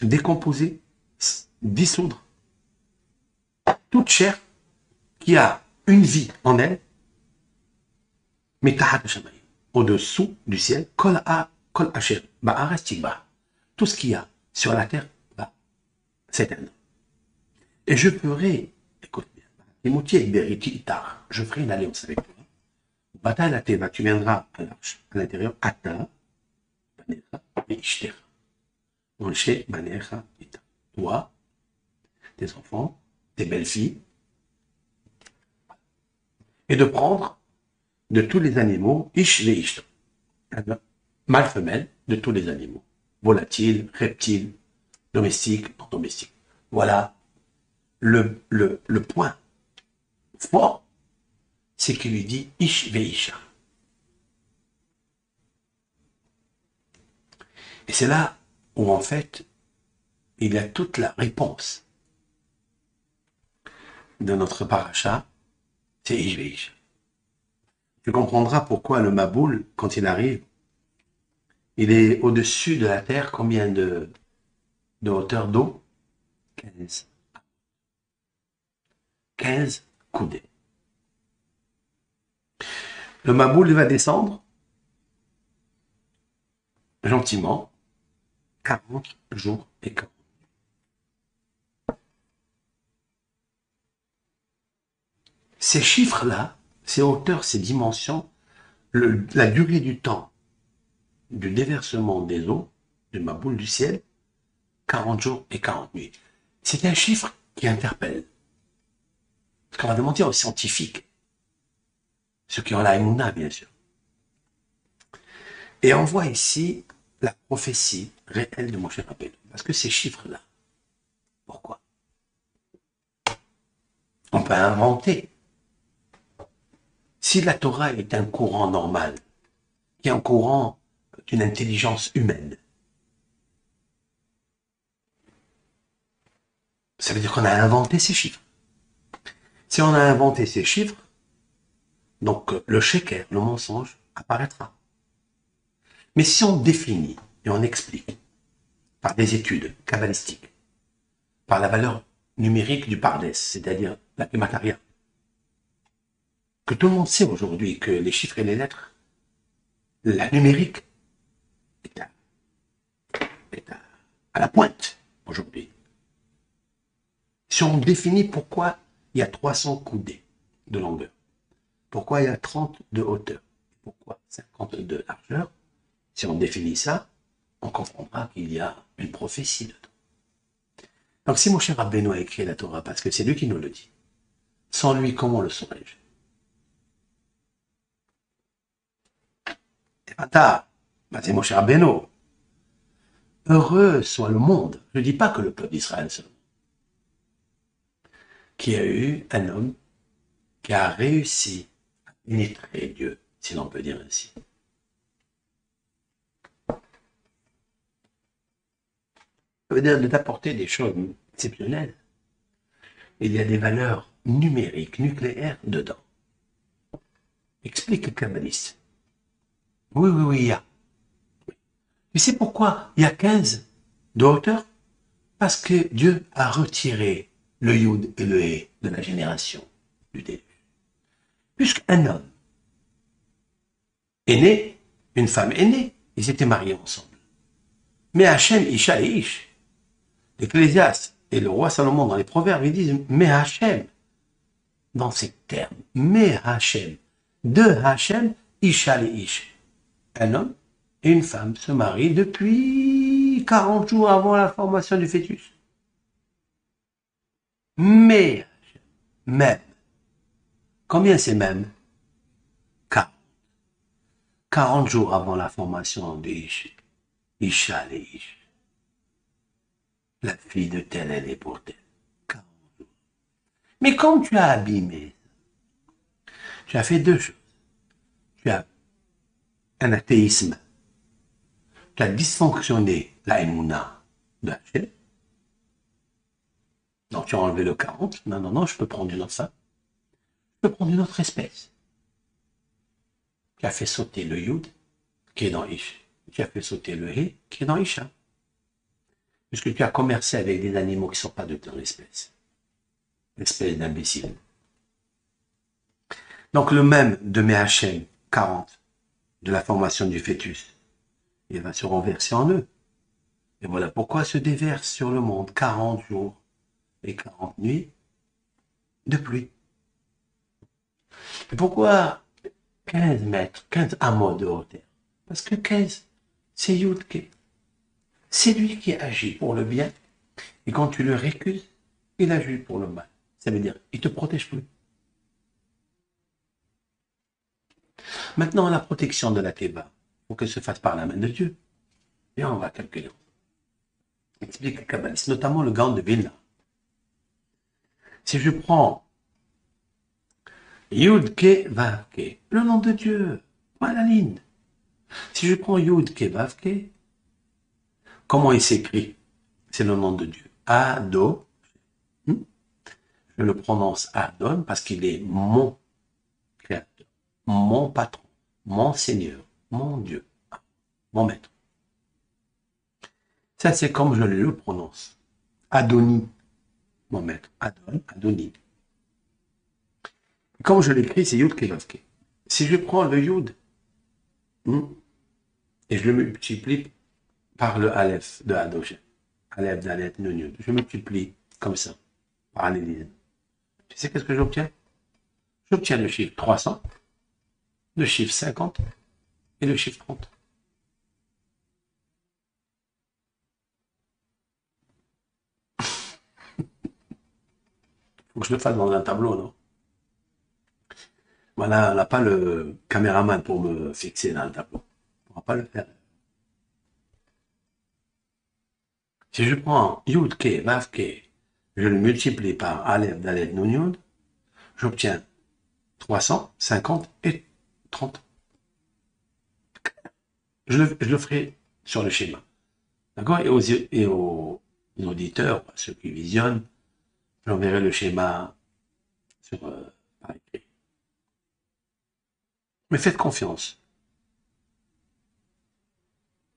[SPEAKER 1] décomposer, dissoudre toute chair qui a une vie en elle, mais au-dessous du ciel, tout ce qu'il y a sur la terre va s'éteindre. Et je ferai, écoute bien, je ferai une alliance avec toi. Bataille la teva, tu viendras à l'arche, à l'intérieur, Ata, Banecha, et Ishtera. Moshe, Banecha, Ita. Toi, tes enfants, tes belles-filles, et de prendre de tous les animaux, Ish ve Ishta, mâle femelle de tous les animaux, volatiles, reptiles, domestiques, non domestiques. Voilà le point fort, c'est qu'il lui dit Ish ve Isha. Et c'est là où en fait il y a toute la réponse de notre paracha, c'est Ish Veish. Tu comprendras pourquoi le Maboul, quand il arrive, il est au-dessus de la terre, combien de hauteur d'eau? 15. 15 coudées. Le Maboul va descendre gentiment 40 jours et 40. Ces chiffres-là, ces hauteurs, ces dimensions, la durée du temps du déversement des eaux, de ma boule du ciel, 40 jours et 40 nuits. C'est un chiffre qui interpelle. Parce qu'on va demander aux scientifiques, ceux qui ont la Emouna, bien sûr. Et on voit ici la prophétie réelle de Moshe Rabbeinu. Parce que ces chiffres-là, pourquoi? On peut inventer. Si la Torah est un courant normal, qui est un courant d'une intelligence humaine, ça veut dire qu'on a inventé ces chiffres. Si on a inventé ces chiffres, donc le sheker, le mensonge, apparaîtra. Mais si on définit et on explique par des études kabbalistiques, par la valeur numérique du pardes, c'est-à-dire la kémataria, que tout le monde sait aujourd'hui que les chiffres et les lettres, la numérique est à la pointe aujourd'hui. Si on définit pourquoi il y a 300 coudées de longueur, pourquoi il y a 30 de hauteur, pourquoi 50 de largeur, si on définit ça, on comprendra qu'il y a une prophétie dedans. Donc si Moshe Rabbeinu a écrit la Torah, parce que c'est lui qui nous le dit, sans lui, comment le saurais-je? C'est Moshe Rabbeinu. Heureux soit le monde, je ne dis pas que le peuple d'Israël seulement, qui a eu un homme qui a réussi à pénétrer Dieu, si l'on peut dire ainsi. Ça veut dire d'apporter des choses exceptionnelles. Il y a des valeurs numériques, nucléaires dedans. Explique le kabbaliste. Oui, il y a. Tu sais pourquoi il y a 15 de hauteur? Parce que Dieu a retiré le Yud et le He de la génération du déluge. Puisqu'un homme est né, une femme est née, ils étaient mariés ensemble. Mais Hachem, Isha et Ish, l'Ecclésiaste et le roi Salomon dans les proverbes, ils disent mais Hachem, dans ces termes, mais Hachem, de Hachem, Isha et Ish. Un homme et une femme se marient depuis 40 jours avant la formation du fœtus. Mais, même. Combien c'est même? 40. 40 jours avant la formation d'Ish. Isha et Ish. La fille de tel, elle est pour tel. 40 jours. Mais comme tu as abîmé, tu as fait deux choses. Tu as un athéisme. Tu as dysfonctionné la Emouna de Hachem. Donc tu as enlevé le 40. Non, je peux prendre une autre femme. Je peux prendre une autre espèce. Tu as fait sauter le Yud, qui est dans Ish. Tu as fait sauter le He, qui est dans Isha. Puisque tu as commercé avec des animaux qui ne sont pas de ton espèce. Espèce d'imbécile. Donc le même de Hachem, 40, de la formation du fœtus, il va se renverser en eux. Et voilà pourquoi se déverse sur le monde 40 jours et 40 nuits de pluie. Et pourquoi 15 mètres, 15 amots de hauteur? Parce que 15, c'est Yudke. C'est lui qui agit pour le bien. Et quand tu le récuses, il agit pour le mal. Ça veut dire, il ne te protège plus. Maintenant, la protection de la Théba, il faut qu'elle se fasse par la main de Dieu. Et on va calculer. Explique le kabbaliste, notamment le Gaon de Vilna. Si je prends Yud-Ke, Vav-Ke, le nom de Dieu, pas la ligne. Si je prends Yud-Ke, Vav-Ke, comment il s'écrit? C'est le nom de Dieu. Ado. Je je le prononce Adon parce qu'il est mon créateur, mon patron, mon Seigneur, mon Dieu, mon maître. Ça, c'est comme je le prononce. Adoni, mon maître. Adon, Adoni. Comme je l'écris, c'est Yud Kevavke. Si je prends le Yud et je le multiplie par le Aleph de Adoshem, Aleph, Dalet, Nun, Yud, je multiplie comme ça, parallélisme. Tu sais qu'est-ce que j'obtiens? J'obtiens le chiffre 300, le chiffre 50 et le chiffre 30. Faut que je le fasse dans un tableau, non? Voilà, on n'a pas le caméraman pour me fixer dans le tableau. On ne pourra pas le faire. Si je prends Yud, Ke, Vav, Ke, je le multiplie par Aleph, Dalet, Nun, Yud, j'obtiens 300, 50 et 30. Je le ferai sur le schéma. D'accord? Et aux auditeurs, à ceux qui visionnent, j'enverrai le schéma par écrit. Mais faites confiance.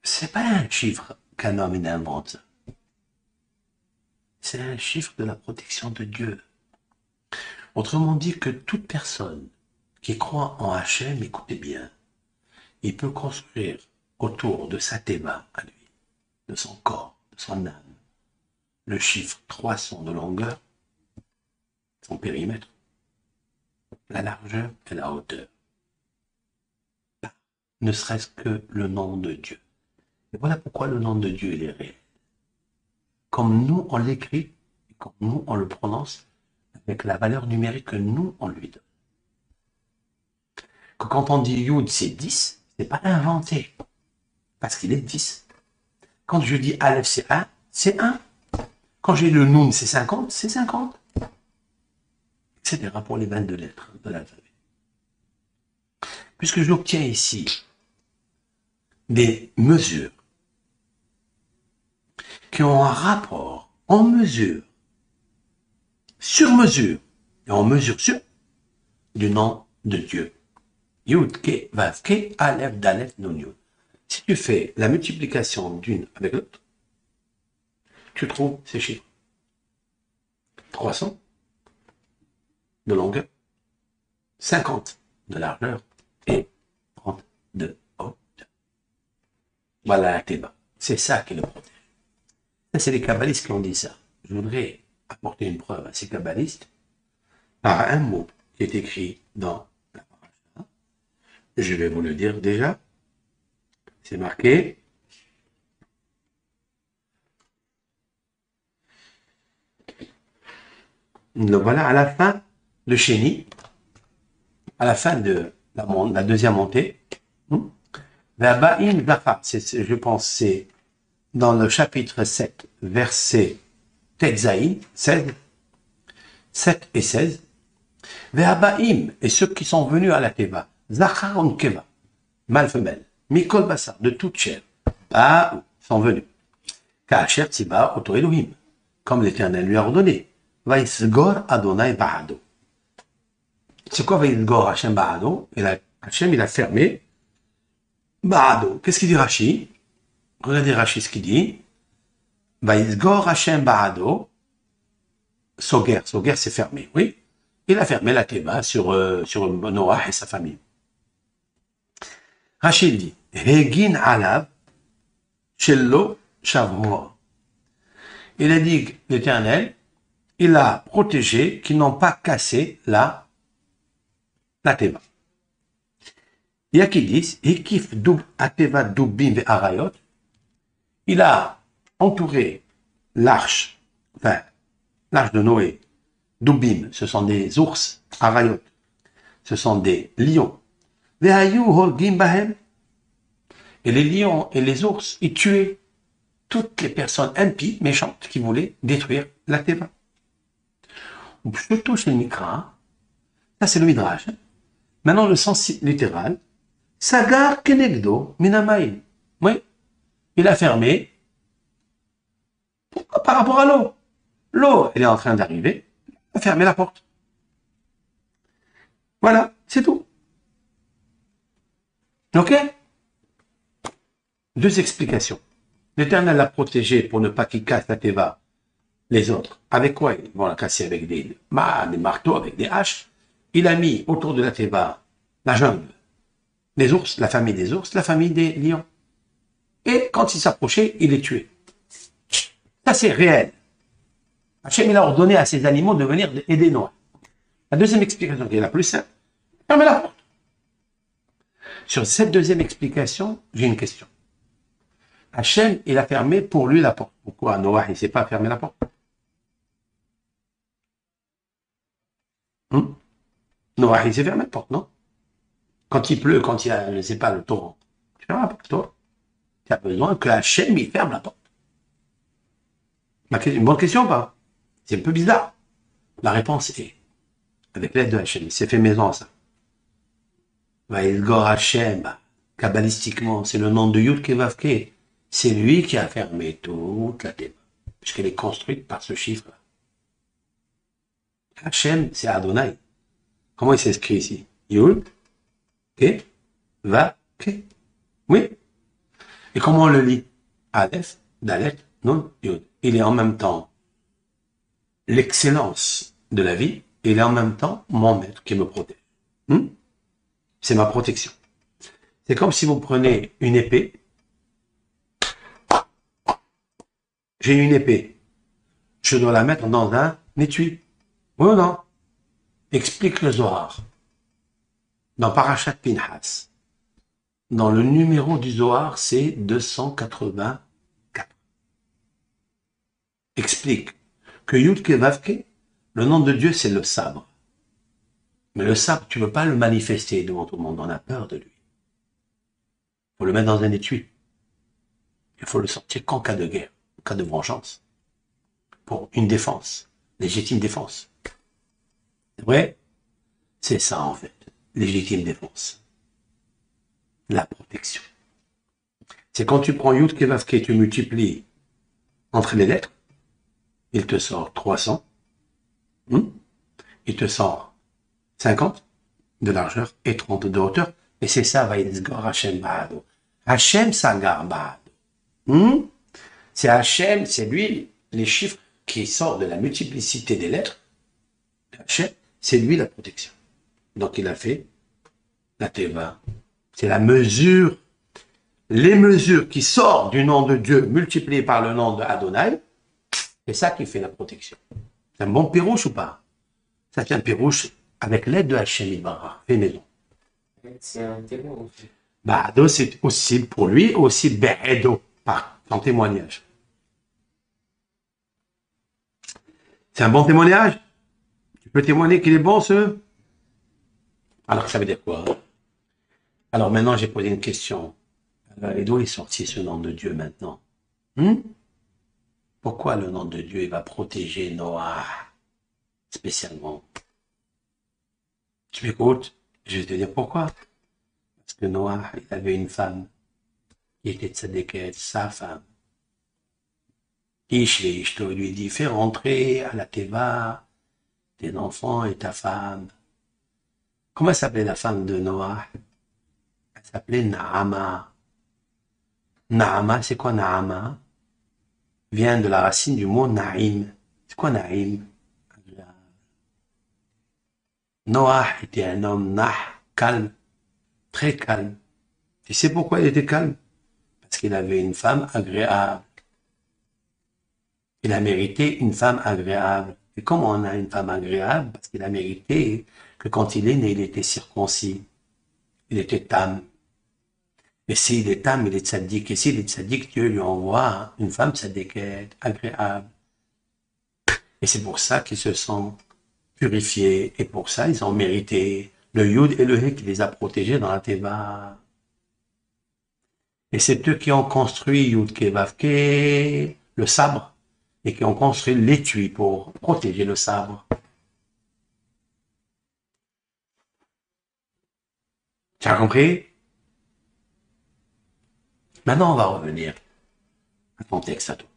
[SPEAKER 1] C'est pas un chiffre qu'un homme invente. C'est un chiffre de la protection de Dieu. Autrement dit que toute personne qui croit en Hachem, écoutez bien, il peut construire autour de sa théma à lui, de son corps, de son âme, le chiffre 300 de longueur, son périmètre, la largeur et la hauteur. Ne serait-ce que le nom de Dieu. Et voilà pourquoi le nom de Dieu il est réel. Comme nous on l'écrit, et comme nous on le prononce, avec la valeur numérique que nous on lui donne. Que quand on dit Yud c'est 10, c'est pas inventé, parce qu'il est 10. Quand je dis Aleph c'est 1, c'est 1. Quand j'ai le Nun c'est 50, c'est 50. Etc. pour les 22 lettres de l'alphabet. Puisque j'obtiens ici des mesures qui ont un rapport en mesure, sur mesure, et en mesure sur du nom de Dieu. Yud, Ke, Vav, Ke, Aleph, Dalet, Nun, Yud. Si tu fais la multiplication d'une avec l'autre, tu trouves ces chiffres. 300 de longueur, 50 de largeur et 30 de hauteur. Voilà la théma. C'est ça qui le protège. Ça, c'est les kabbalistes qui ont dit ça. Je voudrais apporter une preuve à ces kabbalistes par un mot qui est écrit dans la paracha. Je vais vous le dire déjà. C'est marqué. Donc voilà, à la fin de Chéni, à la fin de la deuxième montée, je pense c'est dans le chapitre 7, verset Tetzaïn, 16, 7 et 16, Ve'abaim, et ceux qui sont venus à la Teva, Zacharon Keva, mâle femelle, Mikol Bassar, de toute chair, sont venus. Ka'asher Tziba Oto Elohim, comme l'Éternel lui a ordonné. Vaïsgor Adonai Ba'ado. C'est quoi Vaïsgor Hachem Ba'ado? Hachem, il a fermé Ba'ado. Qu'est-ce qu'il dit Rashi? Regardez Rashi ce qu'il dit. Vaïsgor Hachem Ba'ado. Soger c'est fermé, oui. Il a fermé la Teva sur Noah et sa famille. Rashi dit Hegin Alav Shello Shavroa. Il a dit l'Éternel, il a protégé qui n'ont pas cassé la Teva. Il y a qui disent Hekif Dub Ateva Dubim ve Arayot. Il a entouré l'arche, enfin l'arche de Noé. Dubim, ce sont des ours. Arayot, ce sont des lions. Vehayu Holgim Bahem. Et les lions et les ours, ils tuaient toutes les personnes impies, méchantes, qui voulaient détruire la Teva. Surtout chez le Mikra, ça c'est le Midrash. Maintenant le sens littéral, Sagar Kenegdo Minamaï. Oui, il a fermé par rapport à l'eau. L'eau, elle est en train d'arriver, à fermer la porte. Voilà, c'est tout. Ok? Deux explications. L'Éternel l'a protégé pour ne pas qu'il casse la teva. Les autres, avec quoi? Ils vont la casser avec des marteaux, avec des haches. Il a mis autour de la teva la jungle, les ours, la famille des ours, la famille des lions. Et quand il s'approchait, il les tuait. Ça, c'est réel. Hachem, il a ordonné à ces animaux de venir aider Noah. La deuxième explication, qui est la plus simple, fermez la porte. Sur cette deuxième explication, j'ai une question. Hachem, il a fermé pour lui la porte. Pourquoi Noah, il ne sait pas fermer la porte? Noah, il sait fermer la porte, non? Quand il pleut, quand il y a, je ne sais pas, le torrent, tu fermes la porte, toi. Tu as besoin que Hachem, il ferme la porte. Une bonne question ou pas? C'est un peu bizarre. La réponse est, avec l'aide de Hachem, il s'est fait maison à ça. Vaïlgor Hachem, kabbalistiquement, c'est le nom de Yud Kevavke. C'est lui qui a fermé toute la tête, puisqu'elle est construite par ce chiffre-là. Hachem, c'est Adonai. Comment il s'écrit ici? Yud Kevavke. Oui. Et comment on le lit? Aleph, Dalet, Nun, Yud. Il est en même temps l'excellence de la vie, et il est en même temps mon maître qui me protège. C'est ma protection. C'est comme si vous prenez une épée. J'ai une épée. Je dois la mettre dans un étui. Oui ou non? Explique le Zohar. Dans Parashat Pinhas. Dans le numéro du Zohar, c'est 284. Explique que Yud Kevavke, le nom de Dieu, c'est le sabre. Mais le sabre, tu ne peux pas le manifester devant tout le monde. On a peur de lui. Il faut le mettre dans un étui. Il faut le sortir qu'en cas de guerre, en cas de vengeance. Pour une défense, légitime défense. C'est vrai? C'est ça en fait, légitime défense. La protection. C'est quand tu prends Yud Kevavke et tu multiplies entre les lettres, il te sort 300, il te sort 50 de largeur et 30 de hauteur, et c'est ça, Vaïlgor Hachem Ba'ado. Hachem Sagar Ba'ado. C'est Hachem, c'est lui, les chiffres qui sortent de la multiplicité des lettres. Hachem, c'est lui la protection. Donc il a fait la Teva. C'est la mesure, les mesures qui sortent du nom de Dieu multipliées par le nom de Adonai. C'est ça qui fait la protection. C'est un bon pirouche ou pas? Ça c'est un pirouche avec l'aide de Hachem Ibarra. Fait maison.
[SPEAKER 2] C'est un témoin aussi.
[SPEAKER 1] Ba'ado, c'est aussi pour lui, aussi Be'edo, par son témoignage. C'est un bon témoignage? Tu peux témoigner qu'il est bon, ce? Alors, ça veut dire quoi? Alors, maintenant, j'ai posé une question. Et d'où est sorti ce nom de Dieu maintenant? Pourquoi le nom de Dieu il va protéger Noah spécialement? Tu m'écoutes? Je vais te dire pourquoi. Parce que Noah, il avait une femme qui était tzadéket, sa femme. Ishto lui dit, fais rentrer à la Teva tes enfants et ta femme. Comment s'appelait la femme de Noah? Elle s'appelait Naama. Naama, c'est quoi Naama? Vient de la racine du mot Naïm. C'est quoi Naïm? Noah était un homme calme, très calme. Tu sais pourquoi il était calme? Parce qu'il avait une femme agréable. Il a mérité une femme agréable. Et comment on a une femme agréable? Parce qu'il a mérité que quand il est né, il était circoncis. Il était tam. Et s'il est tam, il est tzaddik. Et s'il est tzaddik, Dieu lui envoie une femme tzaddiket, agréable. Et c'est pour ça qu'ils se sont purifiés. Et pour ça, ils ont mérité le Yud et le He qui les a protégés dans la Teva. Et c'est eux qui ont construit Yud Kevavke, le sabre, et qui ont construit l'étui pour protéger le sabre. Tu as compris? Maintenant, on va revenir à ton texte à toi.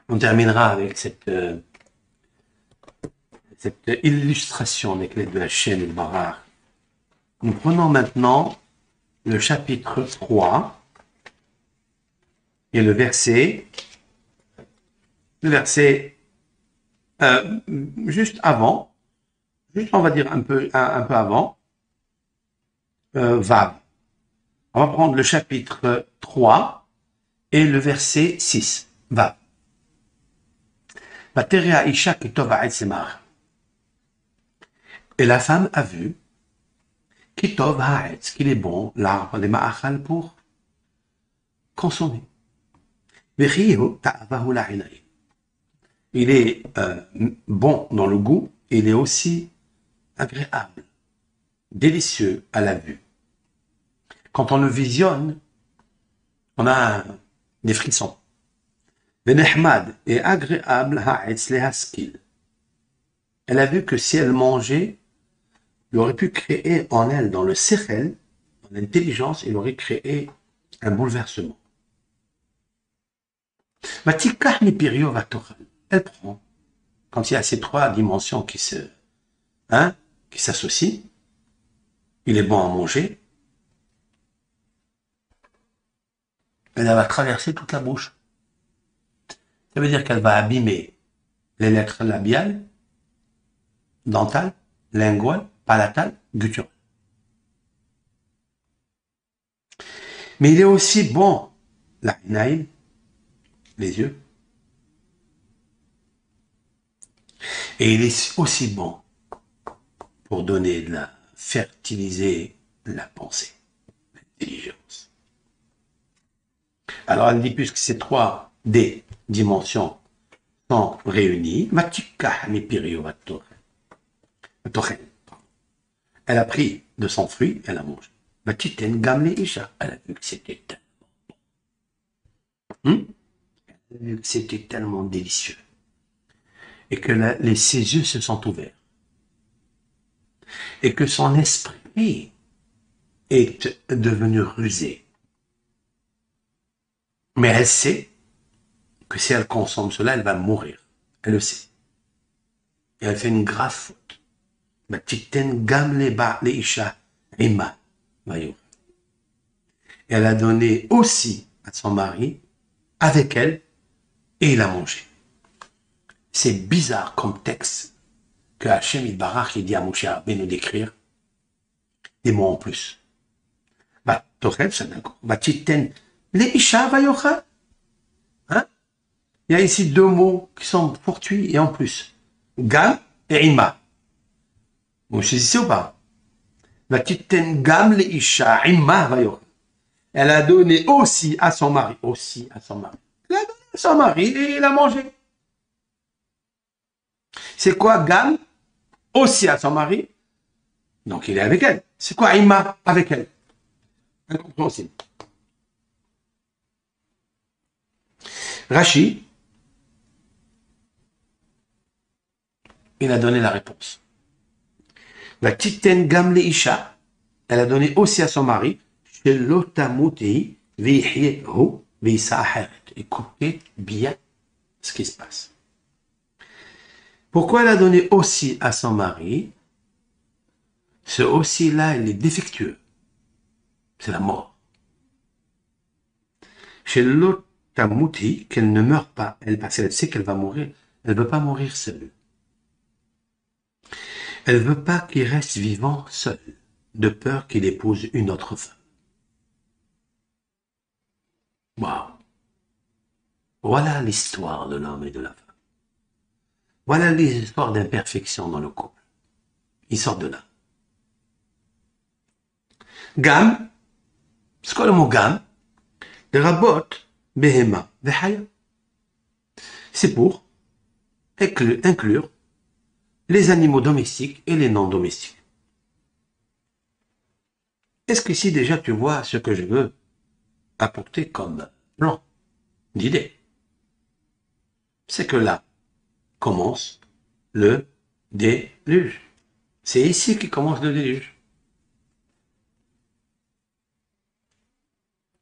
[SPEAKER 1] On terminera avec cette cette illustration avec les de Hachem et Barar. Nous prenons maintenant le chapitre 3 et le verset juste avant, juste on va dire un peu avant, Vav. On va prendre le chapitre 3 et le verset 6, Vav. Et la femme a vu Kitov ha'etz, qu'il est bon l'arbre des ma'achal pour consommer. Il est bon dans le goût, il est aussi agréable, délicieux à la vue. Quand on le visionne, on a des frissons. Benehmad est agréable ha'etz lehaskil. Elle a vu que si elle mangeait, il aurait pu créer en elle, dans le sechel, dans l'intelligence, il aurait créé un bouleversement. Elle prend, quand il y a ces trois dimensions qui s'associent, il est bon à manger, elle va traverser toute la bouche. Ça veut dire qu'elle va abîmer les lettres labiales, dentales, linguales, palatales, gutturales. Mais il est aussi bon, la naïm, les yeux, et il est aussi bon pour donner fertiliser la pensée, l'intelligence. Alors elle dit, puisque ces trois dimensions sont réunies, elle a pris de son fruit, elle a mangé. Elle a vu que c'était tellement délicieux. Et que ses yeux se sont ouverts. Et que son esprit est devenu rusé. Mais elle sait que si elle consomme cela, elle va mourir. Elle le sait. Et elle fait une grave faute. Elle a donné aussi à son mari, avec elle, et il a mangé. C'est bizarre comme texte que Hachem Yitbarach il dit à Moshe Rabbeinu d'écrire des mots en plus. C'est d'accord. Hein? Il y a ici deux mots qui sont fortuits et en plus. Gam et Ima. Vous saisissez ou pas? Elle a donné aussi à son mari. Aussi à son mari. Elle a donné à son mari et il a mangé. C'est quoi Gam? Aussi à son mari. Donc il est avec elle. C'est quoi Ima? Avec elle. Incompréhensible. Rashi, il a donné la réponse. Elle a donné aussi à son mari. Écoutez bien ce qui se passe. Pourquoi elle a donné aussi à son mari? Ce aussi-là, il est défectueux. C'est la mort. Chez l'otamouti, qu'elle ne meurt pas, elle, parce qu'elle sait qu'elle va mourir, elle ne veut pas mourir seule. Elle ne veut pas qu'il reste vivant seul, de peur qu'il épouse une autre femme. Waouh! Voilà l'histoire de l'homme et de la femme. Voilà l'histoire d'imperfection dans le couple. Ils sortent de là. Gam, c'est quoi le mot gam? Le rabot, behema, vehaya. C'est pour inclure les animaux domestiques et les non domestiques. Est-ce que si déjà tu vois ce que je veux apporter comme plan d'idée? C'est que là commence le déluge. C'est ici qui commence le déluge.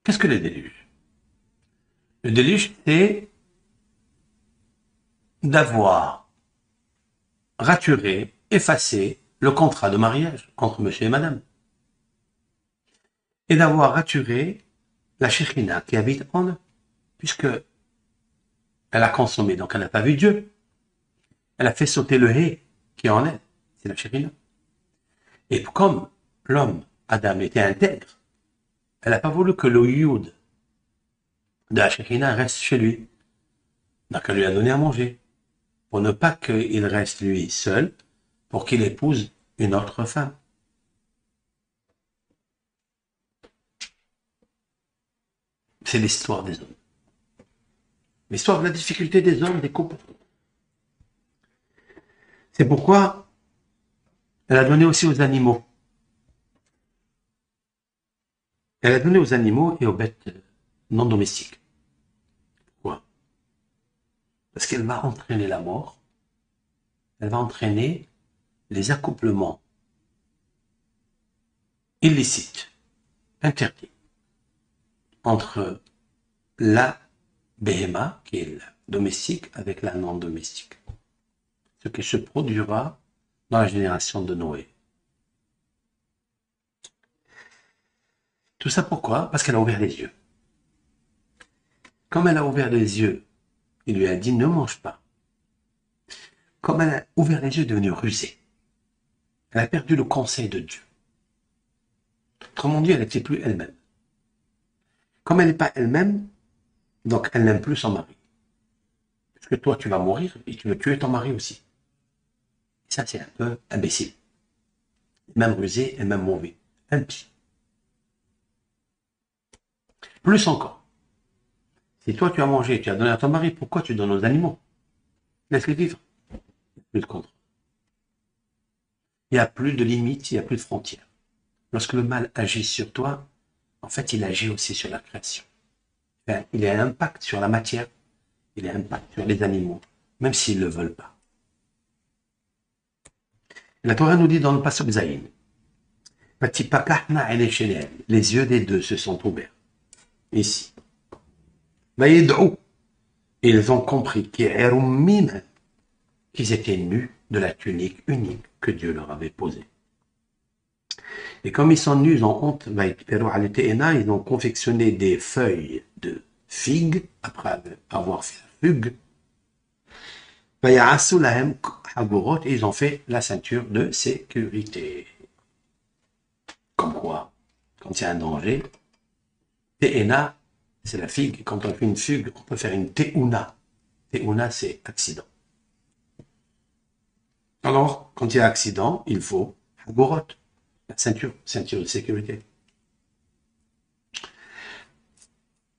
[SPEAKER 1] Qu'est-ce que le déluge? Le déluge, c'est d'avoir raturer, effacer le contrat de mariage entre monsieur et madame. Et d'avoir raturé la Shekhina qui habite en eux, puisque elle a consommé, donc elle n'a pas vu Dieu. Elle a fait sauter le hé qui est en elle, c'est la Shekhina. Et comme l'homme, Adam, était intègre, elle n'a pas voulu que le Yud de la Shekhina reste chez lui. Donc elle lui a donné à manger, pour ne pas qu'il reste lui seul, pour qu'il épouse une autre femme. C'est l'histoire des hommes. L'histoire de la difficulté des hommes, des couples. C'est pourquoi elle a donné aussi aux animaux. Elle a donné aux animaux et aux bêtes non domestiques. Pourquoi? Parce qu'elle va entraîner la mort, elle va entraîner les accouplements illicites, interdits, entre la béhéma, qui est la domestique, avec la non domestique. Ce qui se produira dans la génération de Noé. Tout ça pourquoi? Parce qu'elle a ouvert les yeux. Comme elle a ouvert les yeux, il lui a dit ne mange pas. Comme elle a ouvert les yeux, elle est devenue rusée. Elle a perdu le conseil de Dieu. Autrement dit, elle n'était plus elle-même. Comme elle n'est pas elle-même, donc elle n'aime plus son mari. Parce que toi, tu vas mourir et tu veux tuer ton mari aussi. Et ça, c'est un peu imbécile. Même rusé et même mauvais. Impie. Plus encore. Si toi, tu as mangé, tu as donné à ton mari, pourquoi tu donnes aux animaux? Laisse-les vivre. Il n'y a plus de contrôle. Il n'y a plus de limites, il n'y a plus de frontières. Lorsque le mal agit sur toi, en fait, il agit aussi sur la création. Enfin, il a un impact sur la matière, il a un impact sur les animaux, même s'ils ne le veulent pas. La Torah nous dit dans le passage Zayin, les yeux des deux se sont ouverts. Ici. Ils ont compris qu'ils étaient nus de la tunique unique que Dieu leur avait posée. Et comme ils sont nus, ils ont honte, ils ont confectionné des feuilles de figues, après avoir fait la fugue. Et ils ont fait la ceinture de sécurité. Comme quoi, quand il y a un danger, Te'ena, c'est la figue. Quand on fait une fugue, on peut faire une Te'una. Te'una, c'est accident. Alors, quand il y a accident, il faut Hagorot, la ceinture de sécurité.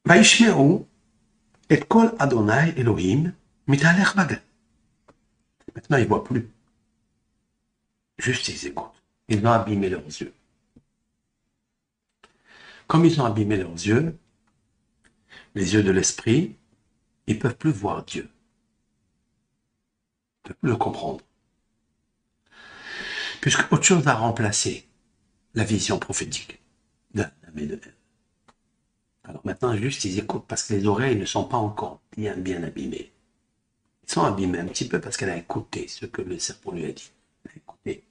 [SPEAKER 1] Vaishme'u et kol Adonai Elohim mitalech bagan. Maintenant, ils ne voient plus. Juste, ils écoutent. Ils ont abîmé leurs yeux. Comme ils ont abîmé leurs yeux, les yeux de l'esprit, ils ne peuvent plus voir Dieu. Ils ne peuvent plus le comprendre. Puisque autre chose a remplacé la vision prophétique d'Adam et de Ève. Alors maintenant, juste, ils écoutent parce que les oreilles ne sont pas encore bien abîmées. Ils sont abîmés un petit peu parce qu'elle a écouté ce que le serpent lui a dit. Elle a écouté.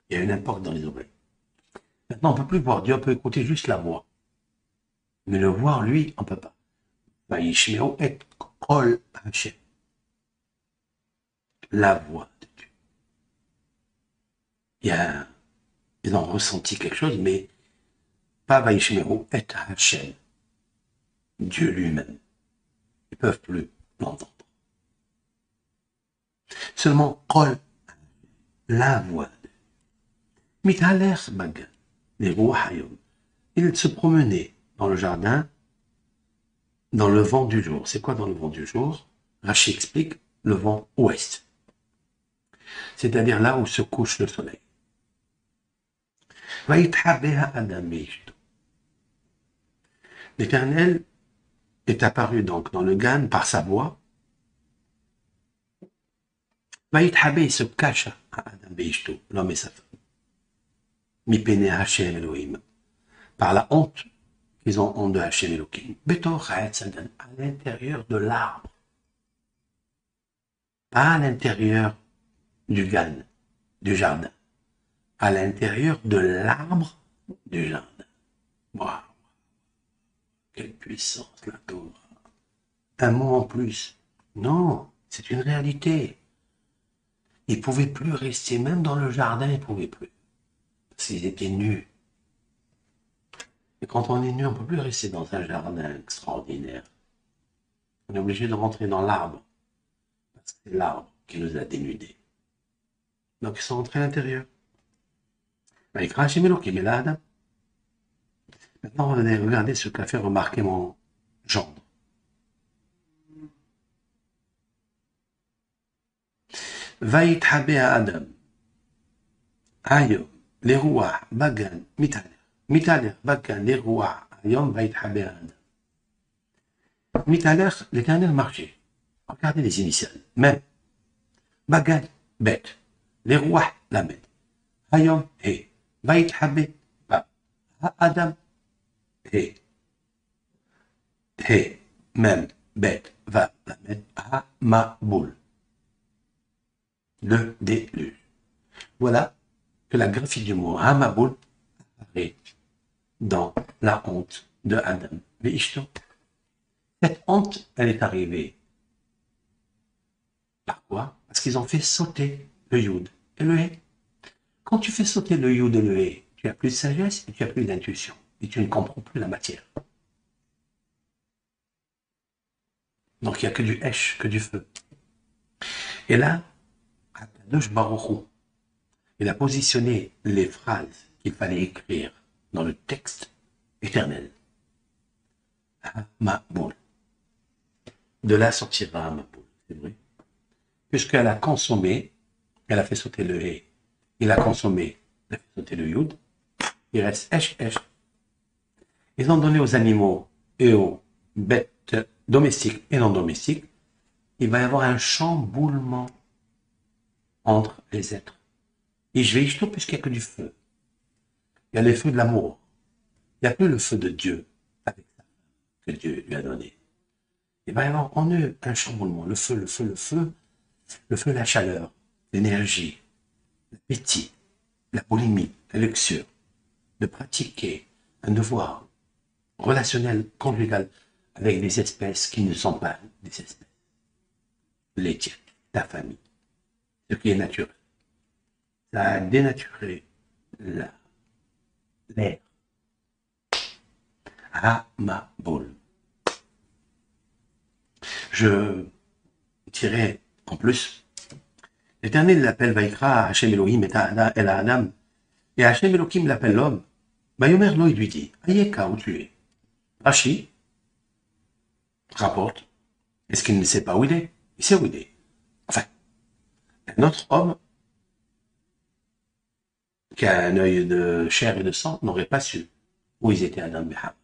[SPEAKER 1] Il y a une importe dans les oreilles. Maintenant, on ne peut plus voir Dieu, on peut écouter juste la voix. Mais le voir, lui, on ne peut pas. La voix de Dieu. Ils ont ressenti quelque chose, mais pas Vaishmeru et Hashem. Dieu lui-même. Ils ne peuvent plus l'entendre. Seulement Kol, la voix de Dieu. Mitaler Bagan, les Rouhayom. Ils se promenaient dans le jardin dans le vent du jour. C'est quoi dans le vent du jour? Rachi explique le vent ouest. C'est-à-dire là où se couche le soleil. L'Éternel est apparu donc dans le Gan par sa voix. Il se cache à Adam Beishto, l'homme et sa femme. Mipene Hashem Elohim. Par la honte qu'ils ont honte de Hashem Elohim. Betor Sadan, à l'intérieur de l'arbre. Pas à l'intérieur du gan, du jardin, à l'intérieur de l'arbre du jardin. Waouh, quelle puissance la Torah. Un mot en plus. Non, c'est une réalité. Ils ne pouvaient plus rester, même dans le jardin, ils ne pouvaient plus. Parce qu'ils étaient nus. Et quand on est nu, on ne peut plus rester dans un jardin extraordinaire. On est obligé de rentrer dans l'arbre. Parce que c'est l'arbre qui nous a dénudés. Donc ils sont rentrés à l'intérieur. Maintenant, on va regarder ce qu'a fait remarquer mon gendre. ויתחבא האדם היום לרוח בגן מתהלך בגן לרוח היום ויתחבא האדם. מתהלך l'éternel marché. Regardez les initiales. même בגן bête. לרוח למד. היום ה' ויתחבא האדם ה' même bête va למד המבול. Le déluge. Voilà que la graphie du mot Hamaboul apparaît dans la honte de Adam et Ishto. Cette honte, elle est arrivée. Par quoi? Parce qu'ils ont fait sauter le Yud et le He. Quand tu fais sauter le Yud et le He, tu as plus de sagesse et tu as plus d'intuition. Et tu ne comprends plus la matière. Donc il n'y a que du Hesh, que du feu. Et là, Akadosh Baruch Hu, il a positionné les phrases qu'il fallait écrire dans le texte éternel. Hamaboul. De là sortira Hamaboul, c'est vrai. Puisqu'elle a consommé, elle a fait sauter le He. Il a consommé, elle a fait sauter le Yud. Il reste Esh. Ils ont donné aux animaux et aux bêtes domestiques et non domestiques. Il va y avoir un chamboulement entre les êtres. Et je vais y jeter puisqu'il n'y a que du feu. Il y a le feu de l'amour. Il n'y a plus le feu de Dieu avec ça que Dieu lui a donné. Il va y avoir en eux un chamboulement. Le feu, la chaleur, l'énergie, l'appétit, la boulimie, la luxure, de pratiquer un devoir relationnel, conjugal, avec des espèces qui ne sont pas des espèces. Les tiennes, ta famille, ce qui est naturel. Ça a dénaturé l'air. Hamaboul. Je dirais en plus, l'Éternel l'appelle Vaikra, Hachem Elohim et la Adam, et Hachem Elohim l'appelle l'homme. Bayomer Lo, il lui dit, Ayeka, où tu es? Rashi rapporte, est-ce qu'il ne sait pas où il est? Il sait où il est. Enfin, un autre homme qui a un œil de chair et de sang n'aurait pas su où ils étaient Adam et Hawa.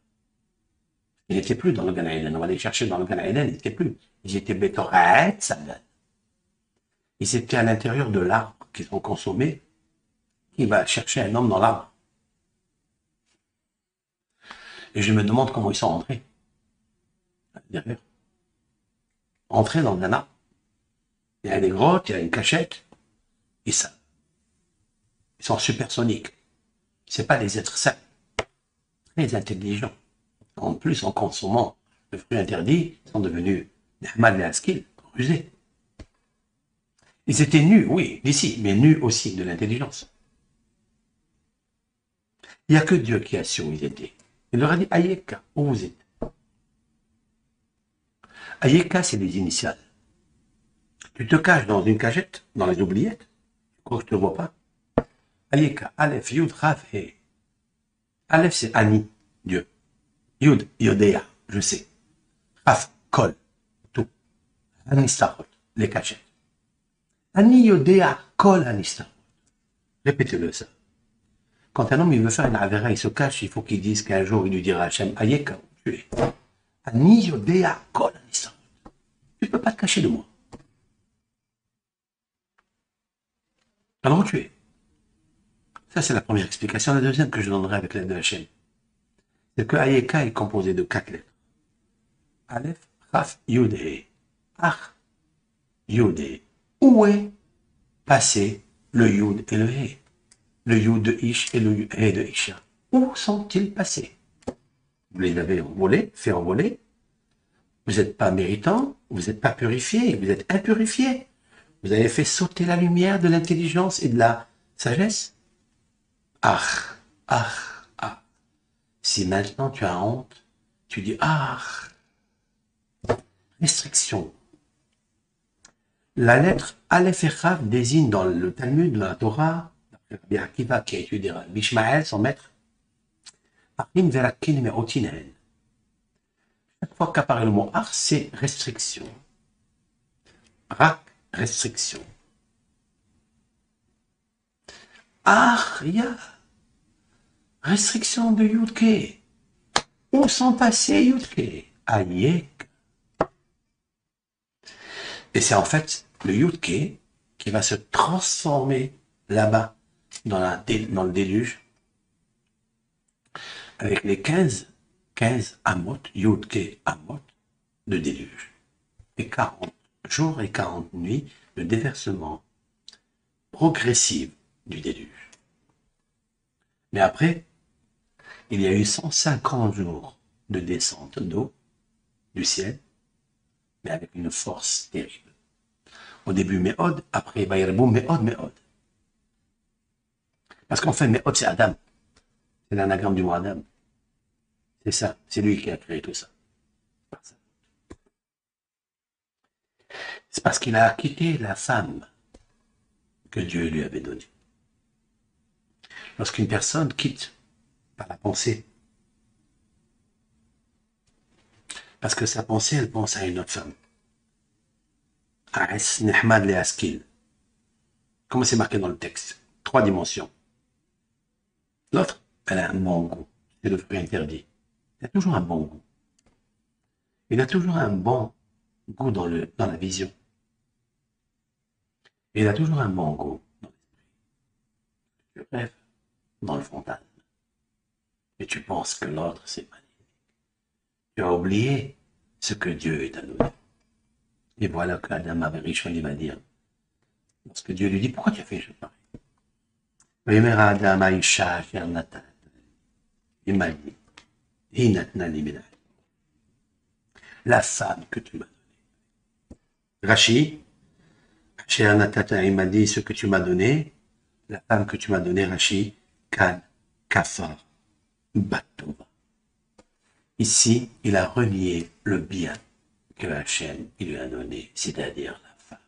[SPEAKER 1] Il n'était plus dans le Gan Eden. On va les chercher dans le Gan Eden, ils n'étaient plus. Ils étaient Betorat Sagan. Ils étaient à l'intérieur de l'arbre qu'ils ont consommé. Il va chercher un homme dans l'arbre. Et je me demande comment ils sont entrés. Derrière. Entrés dans un arbre. Il y a des grottes, il y a une cachette. Et ça. Ils sont supersoniques. C'est pas des êtres sains. Très intelligents. En plus, en consommant le fruit interdit, ils sont devenus des Hamad et Askil, rusés. Ils étaient nus, oui, d'ici, mais nus aussi de l'intelligence. Il n'y a que Dieu qui a su où ils étaient. Il leur a dit, Ayeka, où vous êtes? Ayeka, c'est les initiales. Tu te caches dans une cachette, dans les oubliettes, tu crois que je ne te vois pas? Ayeka, Aleph, Yud, Rav, He. Aleph, c'est Ani, Dieu. Yud, Yodea, je sais. Rav, Kol, tout. Anistarot, les cachettes. Ani, Yodea, Kol, Anistarot. Répétez-le ça. Quand un homme il veut faire une avéra, il se cache, il faut qu'il dise qu'un jour il lui dira à Hachem, Ayeka, où tu es? Ani, Yodea, Kol, Anistarot. Tu ne peux pas te cacher de moi. Alors où tu es? Ça, c'est la première explication. La deuxième que je donnerai avec l'aide de Hachem, c'est que Ayeka est composé de 4 lettres. Aleph, Raf, Yud, He. Ach, Yud, He. Où est passé le Yud et le He. Le Yud de Ish et le He de Isha. Où sont-ils passés? Vous les avez envolés, fait envoler. Vous n'êtes pas méritant, vous n'êtes pas purifié, vous êtes impurifié. Vous avez fait sauter la lumière de l'intelligence et de la sagesse. Ah, ah, ah. Si maintenant tu as honte, tu dis ah. Restriction. La lettre Aleph et Chav désigne dans le Talmud, dans la Torah, Rabbi Akiva qui a étudié Bishmael, son maître, Achim verakin me'otinen. Chaque fois qu'apparaît le mot Ach, c'est restriction. Rak, restriction. Ya, restriction de Yudke. Où sont passés Yudke? Ayek. Et c'est en fait le Yudke qui va se transformer là-bas dans le déluge avec les 15 Amot, Yudke Amot de déluge. Et 40 jours et 40 nuits de déversement progressif du déluge. Mais après, il y a eu 150 jours de descente d'eau du ciel, mais avec une force terrible. Au début, Méhod, après, Bayerboum, Méhod. Parce qu'en fait, Méhod, c'est Adam. C'est l'anagramme du mot Adam. C'est ça. C'est lui qui a créé tout ça. C'est parce qu'il a quitté la femme que Dieu lui avait donnée. Lorsqu'une personne quitte par la pensée, parce que sa pensée, elle pense à une autre femme. Aes Nehmad le Askil. Comment c'est marqué dans le texte? 3 dimensions. L'autre, elle a un bon goût. C'est le fruit interdit. Il a toujours un bon goût. Il a toujours un bon goût dans la vision. Et il a toujours un bon goût dans l'esprit. Tu rêves dans le fantasme. Et tu penses que l'autre, c'est magnifique. Tu as oublié ce que Dieu t'a donné. Et voilà qu'Adam avait Rishon, il va dire, lorsque Dieu lui dit, pourquoi tu as fait une chose pareille? Il m'a dit, la femme que tu m'as donnée. Rashi, il m'a dit ce que tu m'as donné, la femme que tu m'as donnée, Rashi, Kan, Kafar, Batova. Ici, il a renié le bien que Hachem il lui a donné, c'est-à-dire la femme.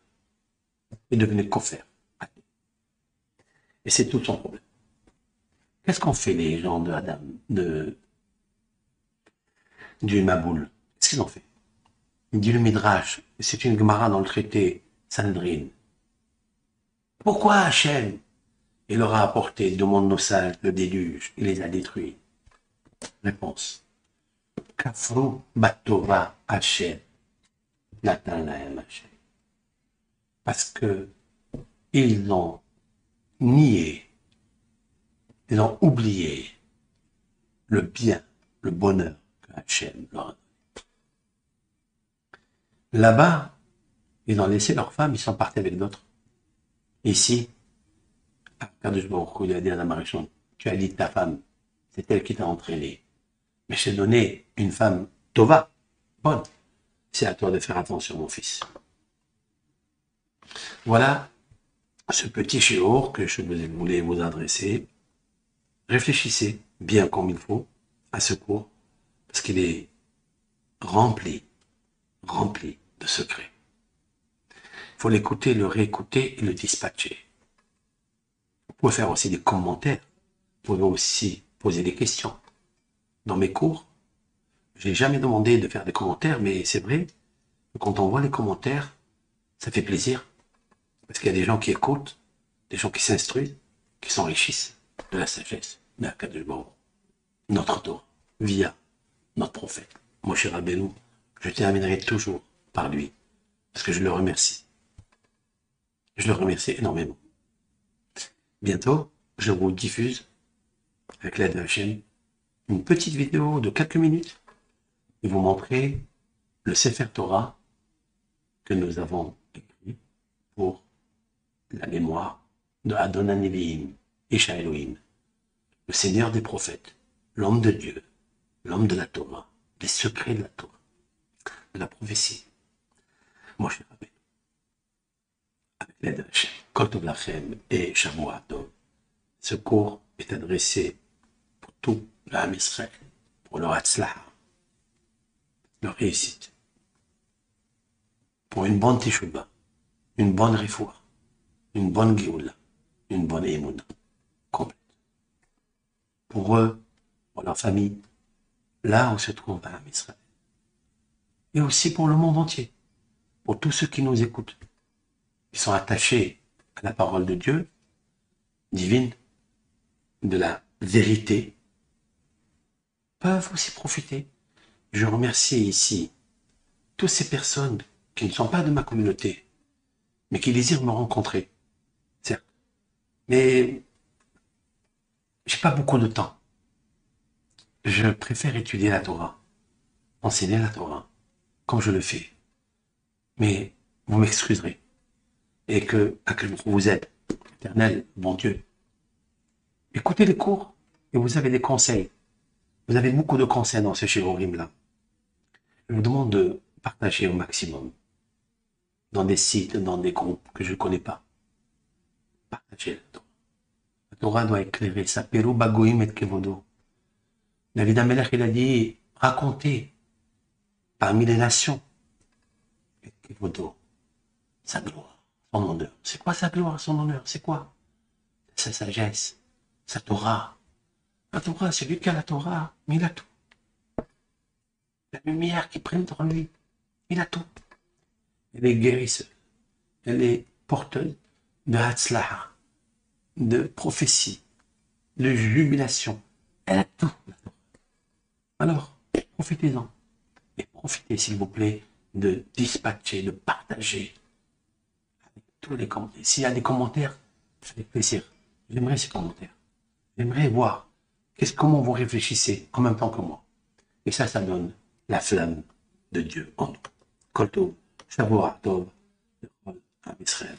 [SPEAKER 1] Il devenait kofer. Et c'est tout son problème. Qu'est-ce qu'ont fait les gens de Adam, du Maboul? Qu'est-ce qu'ils ont fait? Il dit le Midrash, c'est une Gemara dans le traité Sanhedrin. Pourquoi Hachem, il leur a apporté de monde nosal, le déluge, il les a détruits? Réponse. Kafru Batova Hachem. Nathan Lahem Hachem. Parce que ils ont nié, ils ont oublié le bien, le bonheur que Hachem leur a donné. Là-bas, ils ont laissé leurs femmes, ils sont partis avec d'autres. Ici, Kadosh Baruch Hu, il a dit à la Marichon, tu as dit ta femme, c'est elle qui t'a entraîné. Mais je t'ai donné une femme tova, bonne. C'est à toi de faire attention, mon fils. Voilà ce petit shiur que je voulais vous adresser. Réfléchissez bien comme il faut à ce cours, parce qu'il est rempli de secrets. Il faut l'écouter, le réécouter et le dispatcher. Vous pouvez faire aussi des commentaires. Vous pouvez aussi poser des questions. Dans mes cours, je n'ai jamais demandé de faire des commentaires, mais c'est vrai que quand on voit les commentaires, ça fait plaisir. Parce qu'il y a des gens qui écoutent, des gens qui s'instruisent, qui s'enrichissent de la sagesse d'Akadosh Baruch Hu, notre Torah, via notre prophète, Moshe Rabbeinu. Je terminerai toujours par lui, parce que je le remercie. Je le remercie énormément. Bientôt, je vous diffuse, avec l'aide de Hachem, une petite vidéo de quelques minutes et vous montrer le Sefer Torah que nous avons écrit pour la mémoire de Adonai Nevi'im, Isha Elohim, le Seigneur des prophètes, l'homme de Dieu, l'homme de la Torah, les secrets de la Torah, de la prophétie. Moshe Rabbeinu, avec l'aide d'Hachem, Kol Tov Lachem et Shavua Tov. Ce cours est adressé pour tout le Ham Israël, pour leur Hatzlaha, leur réussite, pour une bonne Teshuvah, une bonne Refoua, une bonne Géoula, une bonne Emouna complète. Pour eux, pour leur famille, là où se trouve le Ham Israël. Et aussi pour le monde entier, pour tous ceux qui nous écoutent, qui sont attachés à la parole de Dieu, divine, de la vérité, peuvent aussi profiter. Je remercie ici toutes ces personnes qui ne sont pas de ma communauté, mais qui désirent me rencontrer, certes. Mais j'ai pas beaucoup de temps. Je préfère étudier la Torah, enseigner la Torah, comme je le fais. Mais vous m'excuserez. Et que vous aide, éternel, bon Dieu. Écoutez les cours et vous avez des conseils. Vous avez beaucoup de conseils dans ce shiurim-là. Je vous demande de partager au maximum. Dans des sites, dans des groupes que je ne connais pas. Partagez la Torah. La Torah doit éclairer. Saperu bagoim et kevodo. David Amelech, il a dit, racontez parmi les nations et kevodo, sa gloire, son honneur. C'est quoi sa gloire, son honneur? C'est quoi? Sa sagesse, sa Torah. La Torah, c'est lui qui a la Torah, mais il a tout. La lumière qui prend en lui, il a tout. Elle est guérisseuse, elle est porteuse de Hatzlaha, de prophétie, de jubilation. Elle a tout. Alors, profitez-en. Et profitez, s'il vous plaît, de dispatcher, de partager avec tous les commentaires. S'il y a des commentaires, avec plaisir. J'aimerais ces commentaires. J'aimerais voir comment vous réfléchissez en même temps que moi. Et ça donne la flamme de Dieu en nous. Kol Tov, Shavua Tov, Am Israël.